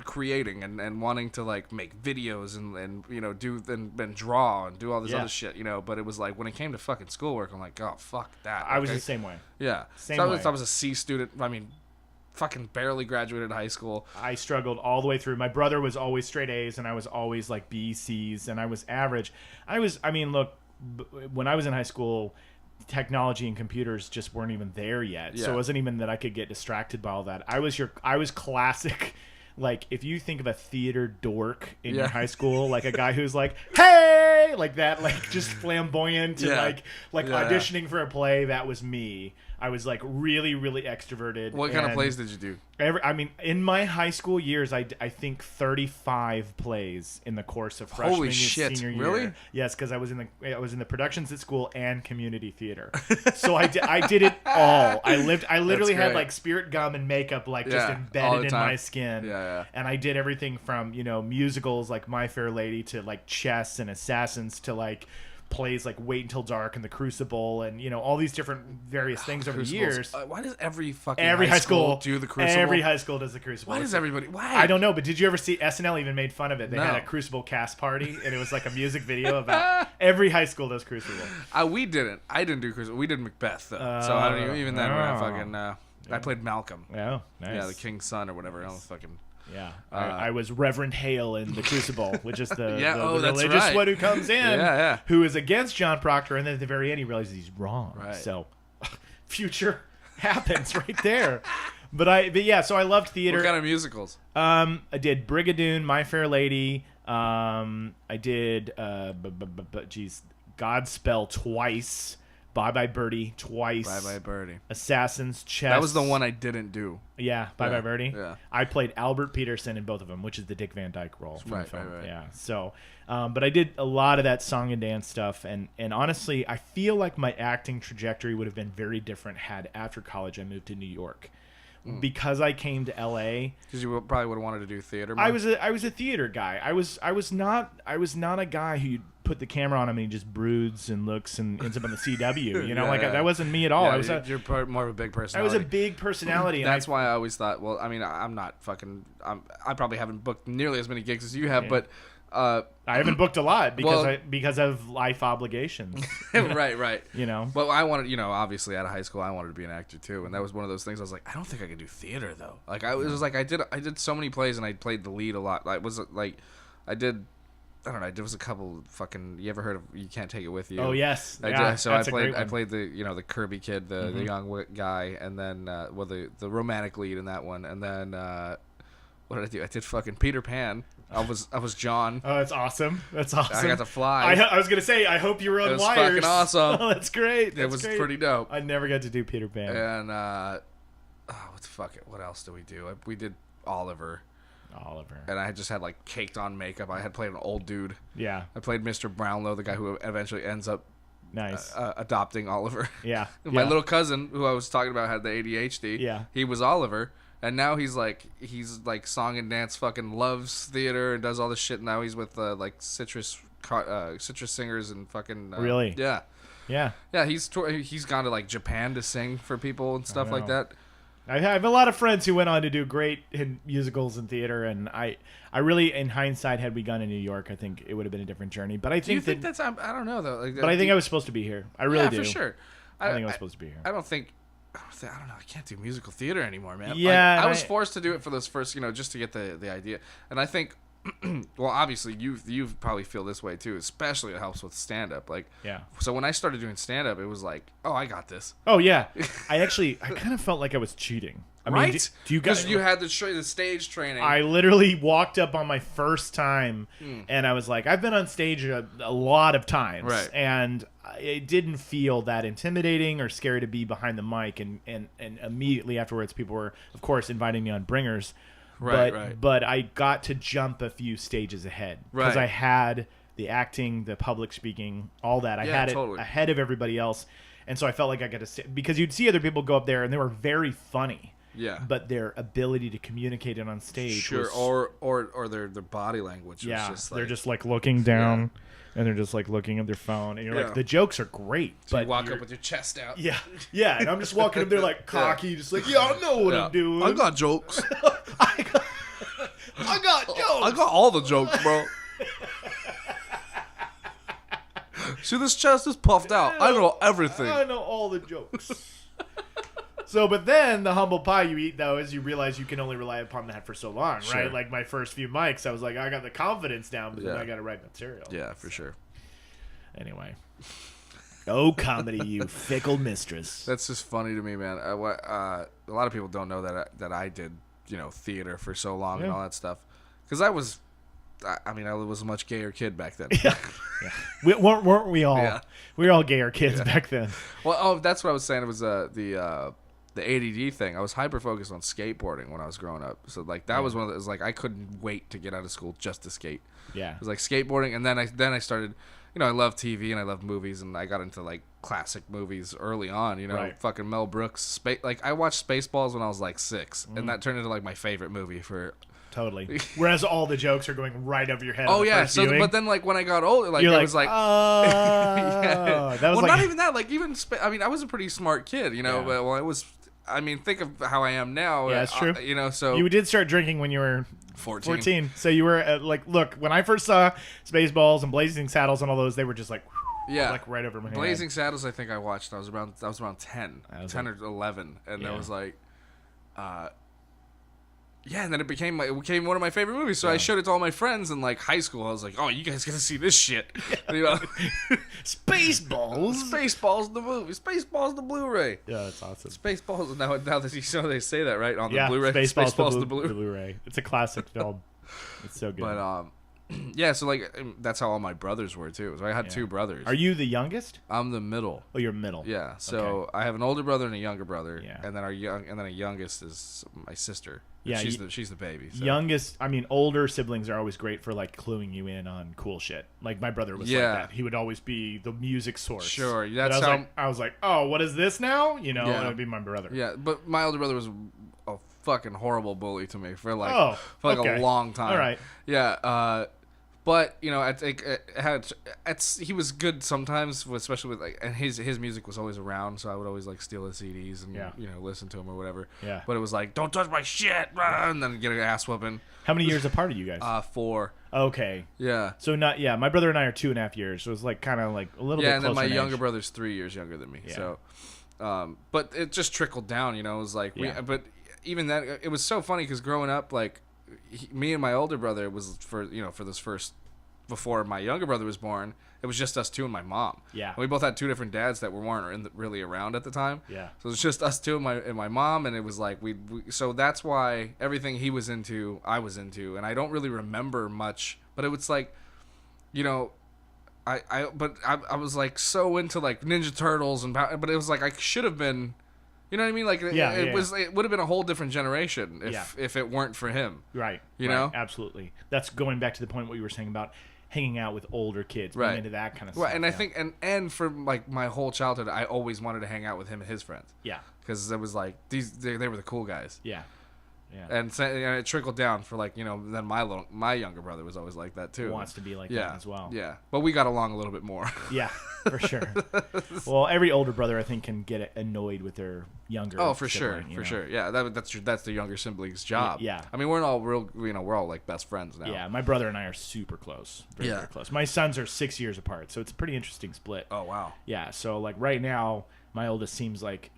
S1: creating and wanting to like make videos and do and draw and do all this other shit, but it was like when it came to fucking schoolwork, I'm like, oh fuck that.
S3: I was the same way.
S1: Yeah. I was a C student. I mean, fucking barely graduated high school.
S3: I struggled all the way through. My brother was always straight A's and I was always like B, C's, and I was average. Look, when I was in high school, technology and computers just weren't even there yet. So it wasn't even that I could get distracted by all that. I was classic. Like, if you think of a theater dork in your high school, like a guy who's like, "Hey!" like that, like just flamboyant and like auditioning for a play, that was me. I was like really, really extroverted.
S1: What kind of plays did you do?
S3: In my high school years, I think 35 plays in the course of freshman and senior year.
S1: Really?
S3: Yes, because I was in the productions at school and community theater. So I did it all. I literally had like spirit gum and makeup like just embedded in my skin.
S1: Yeah.
S3: And I did everything from musicals like My Fair Lady to like Chess and Assassins to like plays like Wait Until Dark and The Crucible and all these different various things over the years.
S1: Why does every
S3: high school
S1: do The Crucible?
S3: Every high school does The Crucible.
S1: Why does everybody? Why?
S3: I don't know, but did you ever see SNL even made fun of it? They had a Crucible cast party and it was like a music video about every high school does Crucible.
S1: We didn't. I didn't do Crucible. We did Macbeth though. So I don't even then. I played Malcolm.
S3: Oh, nice.
S1: Yeah, the king's son or whatever. I don't fucking.
S3: Yeah, I was Reverend Hale in The Crucible, which is the
S1: that's
S3: religious
S1: right.
S3: one who comes in,
S1: yeah.
S3: who is against John Proctor, and then at the very end he realizes he's wrong.
S1: Right.
S3: So, future happens right there. But yeah, so I loved theater.
S1: What kind of musicals?
S3: I did Brigadoon, My Fair Lady. I did, Godspell twice. Bye Bye Birdie twice.
S1: Bye Bye Birdie.
S3: Assassin's Chess.
S1: That was the one I didn't do.
S3: Yeah, Bye Bye Birdie.
S1: Yeah.
S3: I played Albert Peterson in both of them, which is the Dick Van Dyke role from
S1: Right,
S3: the film.
S1: right.
S3: Yeah. So, but I did a lot of that song and dance stuff, and honestly, I feel like my acting trajectory would have been very different had after college I moved to New York. Because I came to LA,
S1: Because you probably would have wanted to do theater. More.
S3: I was a theater guy. I was not a guy who put the camera on him and he just broods and looks and ends up on the CW. You know, that wasn't me at all.
S1: Yeah, you're more of a big personality.
S3: I was a big personality. And
S1: That's why I always thought. Well, I mean, I'm not fucking. I probably haven't booked nearly as many gigs as you have, but.
S3: I haven't booked a lot because of life obligations.
S1: right.
S3: You know.
S1: But I wanted, obviously out of high school, I wanted to be an actor too, and that was one of those things. I was like, I don't think I could do theater though. Like I was like, I did so many plays and I played the lead a lot. I was like, I don't know. There was a couple fucking. You ever heard of You Can't Take It With You?
S3: Oh yes.
S1: So I played the Kirby kid, the young guy, and then the romantic lead in that one, and then what did I do? I did fucking Peter Pan. I was John.
S3: Oh, that's awesome. That's awesome.
S1: I got to fly.
S3: I was gonna say, I hope you were on
S1: It was
S3: wires.
S1: fucking awesome.
S3: Oh, that's great.
S1: It was pretty dope.
S3: I never got to do Peter Pan.
S1: And what else did we do? We did Oliver. And I just had like caked on makeup. I had played an old dude.
S3: Yeah.
S1: I played Mr. Brownlow, the guy who eventually ends up
S3: Nice.
S1: Adopting Oliver.
S3: Yeah.
S1: My little cousin, who I was talking about, had the ADHD.
S3: Yeah.
S1: He was Oliver. And now he's like song and dance fucking loves theater and does all this shit. Now he's with like Citrus Singers and fucking
S3: really?
S1: Yeah.
S3: Yeah.
S1: Yeah, he's gone to like Japan to sing for people and stuff like that.
S3: I have a lot of friends who went on to do great in musicals and theater, and I really, in hindsight, had we gone to New York, I think it would have been a different journey. But I think,
S1: do you think that's I don't know though. Like,
S3: but I think I was supposed to be here. I really do.
S1: For sure.
S3: I think I was supposed to be here.
S1: I don't know. I can't do musical theater anymore, man.
S3: Yeah,
S1: I was forced to do it for those first, just to get the idea. And I think, well, obviously you probably feel this way too. Especially it helps with stand up. Like,
S3: yeah.
S1: So when I started doing stand up, it was like, oh, I got this.
S3: Oh yeah. I kind of felt like I was cheating. I mean,
S1: right?
S3: Do you guys?
S1: Because you had the stage training.
S3: I literally walked up on my first time, and I was like, I've been on stage a lot of times,
S1: right?
S3: And it didn't feel that intimidating or scary to be behind the mic. And immediately afterwards, people were, of course, inviting me on bringers.
S1: Right.
S3: But I got to jump a few stages ahead because I had the acting, the public speaking, all that. I had it ahead of everybody else, and so I felt like I got to because you'd see other people go up there and they were very funny.
S1: Yeah.
S3: But their ability to communicate it on stage.
S1: Sure. Or their body language.
S3: Yeah.
S1: Was just
S3: they're just like looking down and they're just like looking at their phone. And you're like, the jokes are great.
S1: So
S3: but
S1: you walk up with your chest out.
S3: Yeah. Yeah. And I'm just walking up there like cocky, just like, I know what I'm doing.
S1: I got jokes.
S3: I got jokes.
S1: I got all the jokes, bro. See, this chest is puffed out. I know everything.
S3: I know all the jokes. So, but then the humble pie you eat, though, is you realize you can only rely upon that for so long,
S1: Sure.
S3: right? Like my first few mics, I was like, I got the confidence down, but then I got to write material.
S1: Yeah, for sure.
S3: Anyway. Oh, comedy, you fickle mistress.
S1: That's just funny to me, man. A lot of people don't know that I did, theater for so long and all that stuff. Because I was a much gayer kid back then.
S3: Yeah. Weren't we all?
S1: Yeah.
S3: We were all gayer kids back then.
S1: Well, that's what I was saying. It was the ADD thing. I was hyper focused on skateboarding when I was growing up. So like that was one of those, like I couldn't wait to get out of school just to skate.
S3: Yeah.
S1: It was like skateboarding, and then I started, I love TV and I love movies, and I got into like classic movies early on.
S3: Right.
S1: Fucking Mel Brooks. I watched Spaceballs when I was like 6, and that turned into like my favorite movie for.
S3: Totally. Whereas all the jokes are going right over your head.
S1: Oh yeah.
S3: So,
S1: but then like when I got older, like
S3: you're
S1: I
S3: like,
S1: was like,
S3: yeah. That was
S1: not even that. Like even I was a pretty smart kid, But well, it was. I mean, think of how I am now.
S3: Yeah, that's true.
S1: So
S3: you did start drinking when you were
S1: 14.
S3: So you were look, when I first saw Spaceballs and Blazing Saddles and all those, they were just like, like right over my head.
S1: Blazing Saddles, I think I watched. I was around 10, 10 or 11, and I was like, yeah, and then it became one of my favorite movies. So I showed it to all my friends in like high school. I was like, "Oh, you guys gotta see this shit!"
S3: Spaceballs,
S1: the movie, Spaceballs the Blu-ray.
S3: Yeah, that's awesome.
S1: Spaceballs. Now that they say that right on the Blu-ray.
S3: Spaceballs
S1: the
S3: Blu-ray. It's a classic film. It's so good.
S1: But Yeah, so like that's how all my brothers were too. So I had two brothers.
S3: Are you the youngest?
S1: I'm the middle.
S3: Oh, you're middle.
S1: Yeah. So
S3: Okay.
S1: I have an older brother and a younger brother.
S3: Yeah.
S1: And then a youngest is my sister.
S3: Yeah,
S1: she's the baby. So.
S3: Youngest, I mean, older siblings are always great for like cluing you in on cool shit. Like my brother was like that. He would always be the music source.
S1: Sure,
S3: But
S1: that's
S3: I was like, oh, what is this now? You know,
S1: Yeah.
S3: and it'd be my brother.
S1: Yeah, but my older brother was a fucking horrible bully to me for
S3: Oh,
S1: a long time.
S3: All right.
S1: Yeah. But you know, I think he was good sometimes, especially with like, and his music was always around, so I would always like steal his CDs and you know listen to him or whatever.
S3: Yeah.
S1: But it was like, don't touch my shit, and then get an ass whooping.
S3: How many years apart are you guys?
S1: 4.
S3: Okay.
S1: Yeah.
S3: So my brother and I are 2.5 years, so it's like kind of like a little bit
S1: Yeah, and
S3: closer
S1: then my
S3: in
S1: younger
S3: age.
S1: brother's 3 years younger than me.
S3: Yeah.
S1: So, but it just trickled down, you know. It was like, but even that, it was so funny because growing up, like, me and my older brother was for this first, before my younger brother was born, it was just us two and my mom.
S3: Yeah.
S1: And we both had two different dads that weren't really around at the time.
S3: Yeah.
S1: So it was just us two and my mom, and it was like so that's why everything he was into, I was into, and I don't really remember much, but it was like, you know, I was like so into like Ninja Turtles but it was like I should have been, you know what I mean? Like it would have been a whole different generation if it weren't for him.
S3: Right.
S1: You know?
S3: Absolutely. That's going back to the point what you were saying about hanging out with older kids, being into that kind of stuff.
S1: Right, and I think and for like my whole childhood, I always wanted to hang out with him and his friends.
S3: Yeah.
S1: Because it was like they were the cool guys.
S3: Yeah. Yeah.
S1: And it trickled down for like, you know, then my younger brother was always like that too.
S3: Wants to be like that as well.
S1: Yeah, but we got along a little bit more.
S3: Yeah, for sure. Well, every older brother I think can get annoyed with their younger.
S1: Oh, for
S3: sibling,
S1: sure, for sure. Yeah, that's the younger sibling's job.
S3: Yeah.
S1: I mean, we're all we're all like best friends now.
S3: Yeah, my brother and I are super close. Very close. My sons are 6 years apart, so it's a pretty interesting split.
S1: Oh wow.
S3: Yeah, so like right now, my oldest seems like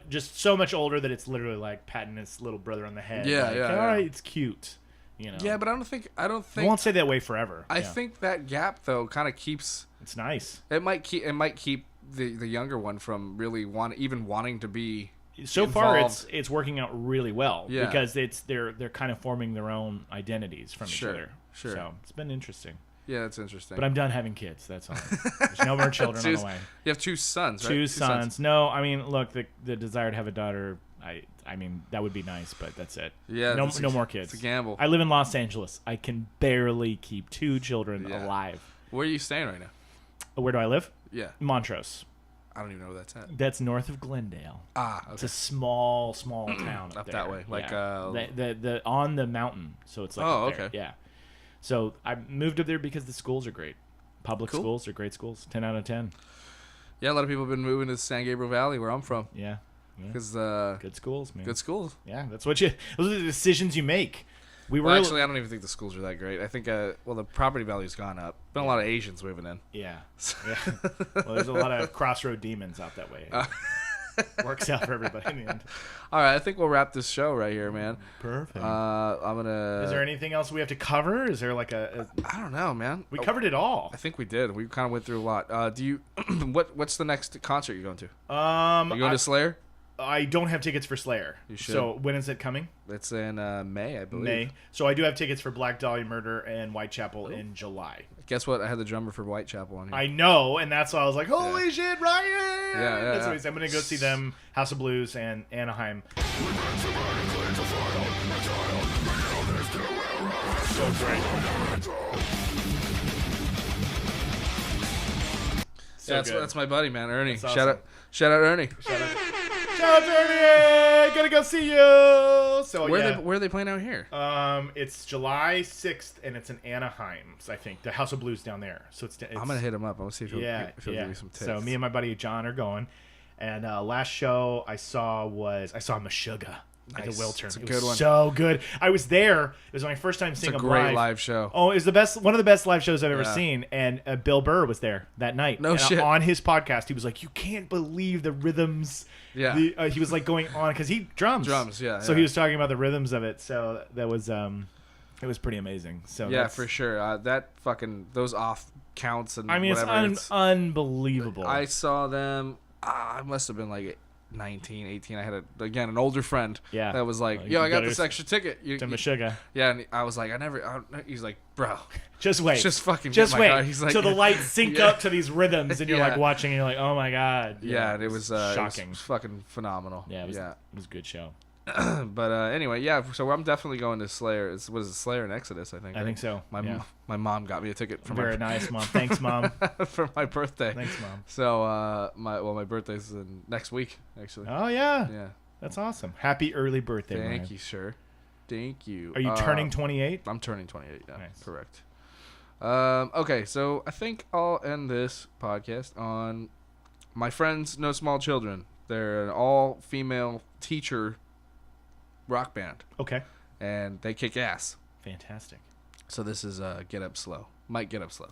S3: just so much older that it's literally like patting his little brother on the head.
S1: Yeah,
S3: like,
S1: yeah.
S3: All right, it's cute. You know.
S1: Yeah, but I don't think.
S3: It won't stay that way forever.
S1: I think that gap though kind of keeps.
S3: It's nice.
S1: It might keep the younger one from really wanting to be.
S3: So
S1: involved.
S3: far, it's working out really well.
S1: Yeah.
S3: Because they're kind of forming their own identities from each other.
S1: Sure.
S3: So it's been interesting.
S1: Yeah, it's interesting.
S3: But I'm done having kids. That's all. There's no more children on the way.
S1: You have 2 sons, right?
S3: Two sons. No, I mean, look, the desire to have a daughter. I mean, that would be nice, but that's it.
S1: Yeah.
S3: No more kids.
S1: It's a gamble.
S3: I live in Los Angeles. I can barely keep 2 children alive.
S1: Where are you staying right now?
S3: Where do I live?
S1: Yeah.
S3: Montrose.
S1: I don't even know where that's at.
S3: That's north of Glendale.
S1: Ah, okay.
S3: It's a small town
S1: Up
S3: there.
S1: that way, like
S3: the on the mountain. So it's like up there.
S1: okay.
S3: Yeah. So I moved up there because the schools are great. Public
S1: Cool.
S3: schools are great schools. 10 out of 10.
S1: Yeah, a lot of people have been moving to San Gabriel Valley, where I'm from.
S3: Yeah.
S1: Because
S3: Good schools, man.
S1: good schools.
S3: Yeah, those are the decisions you make.
S1: Well, actually, I don't even think the schools are that great. I think, the property value's gone up. Been a lot of Asians moving in.
S3: Yeah. Well, there's a lot of crossroad demons out that way. Works out for everybody in the end.
S1: All right, I think we'll wrap this show right here, man.
S3: Perfect.
S1: I'm gonna.
S3: Is there anything else we have to cover? Is there like
S1: I don't know, man.
S3: we covered it all.
S1: I think we did. We kind of went through a lot. Do you? What's the next concert you're going to?
S3: You
S1: You going to Slayer?
S3: I don't have tickets for Slayer.
S1: You should.
S3: So when is it coming?
S1: It's in May, I believe.
S3: May. So I do have tickets for Black Dahlia Murder and Whitechapel in July.
S1: Guess what? I had the drummer for Whitechapel on here.
S3: I know, and that's why I was like, holy shit, Ryan!
S1: Yeah,
S3: That's what he said. I'm going to go see them, House of Blues, and Anaheim. So great. So good.
S1: That's my buddy, man, Ernie.
S3: That's
S1: Shout out Ernie.
S3: Shout out to Ernie! Gonna go see you! So
S1: Where are they playing out here?
S3: It's July 6th, and it's in Anaheim, I think. The House of Blues down there. So it's
S1: I'm gonna hit him up. I'm gonna see if he'll give me some tips.
S3: So me and my buddy John are going. And last show I saw Meshuggah at the
S1: Nice.
S3: Wiltern.
S1: It's a
S3: It
S1: good
S3: was
S1: one.
S3: so good. I was there. It was my first time
S1: It's
S3: seeing
S1: a
S3: him
S1: great live show.
S3: Oh, it was the best. One of the best live shows I've ever
S1: Yeah.
S3: seen. And Bill Burr was there that night.
S1: No
S3: and
S1: shit.
S3: On his podcast, he was like, "You can't believe the rhythms."
S1: Yeah.
S3: He was like going on because he drums.
S1: Yeah.
S3: So he was talking about the rhythms of it. So that was it was pretty amazing. So
S1: Yeah, for sure. That fucking those off counts and
S3: I mean,
S1: whatever.
S3: it's unbelievable.
S1: I saw them. I must have been like 19, 18. I had an older friend.
S3: Yeah.
S1: That was like,
S3: Well,
S1: yo,
S3: you
S1: I got
S3: better
S1: this extra ticket.
S3: To Meshuggah.
S1: Yeah, and I was like, he's like, bro,
S3: Just wait.
S1: just fucking
S3: Just
S1: get my
S3: wait
S1: car. He's like,
S3: till the lights sync
S1: Yeah.
S3: up to these rhythms, and you're
S1: Yeah.
S3: like watching, and you're like, oh my god.
S1: Yeah, and it was
S3: shocking.
S1: It was fucking phenomenal.
S3: Yeah, it was a good show.
S1: But anyway, yeah. So I'm definitely going to Slayer. Was it Slayer and Exodus? I think.
S3: I think so.
S1: My mom got me a ticket for
S3: Very nice, Mom. Thanks, Mom.
S1: for my birthday.
S3: Thanks, Mom.
S1: So my birthday's next week actually.
S3: Oh yeah.
S1: Yeah.
S3: That's awesome. Happy early birthday,
S1: Thank
S3: Ryan.
S1: you, sir. Thank you.
S3: Are you turning 28?
S1: I'm turning 28 now.
S3: Nice.
S1: Correct. Okay, so I think I'll end this podcast on my friends No Small Children. They're an all-female teacher rock band,
S3: Okay.
S1: and they kick ass.
S3: Fantastic.
S1: So this is Get Up Slow. Might Get Up Slow.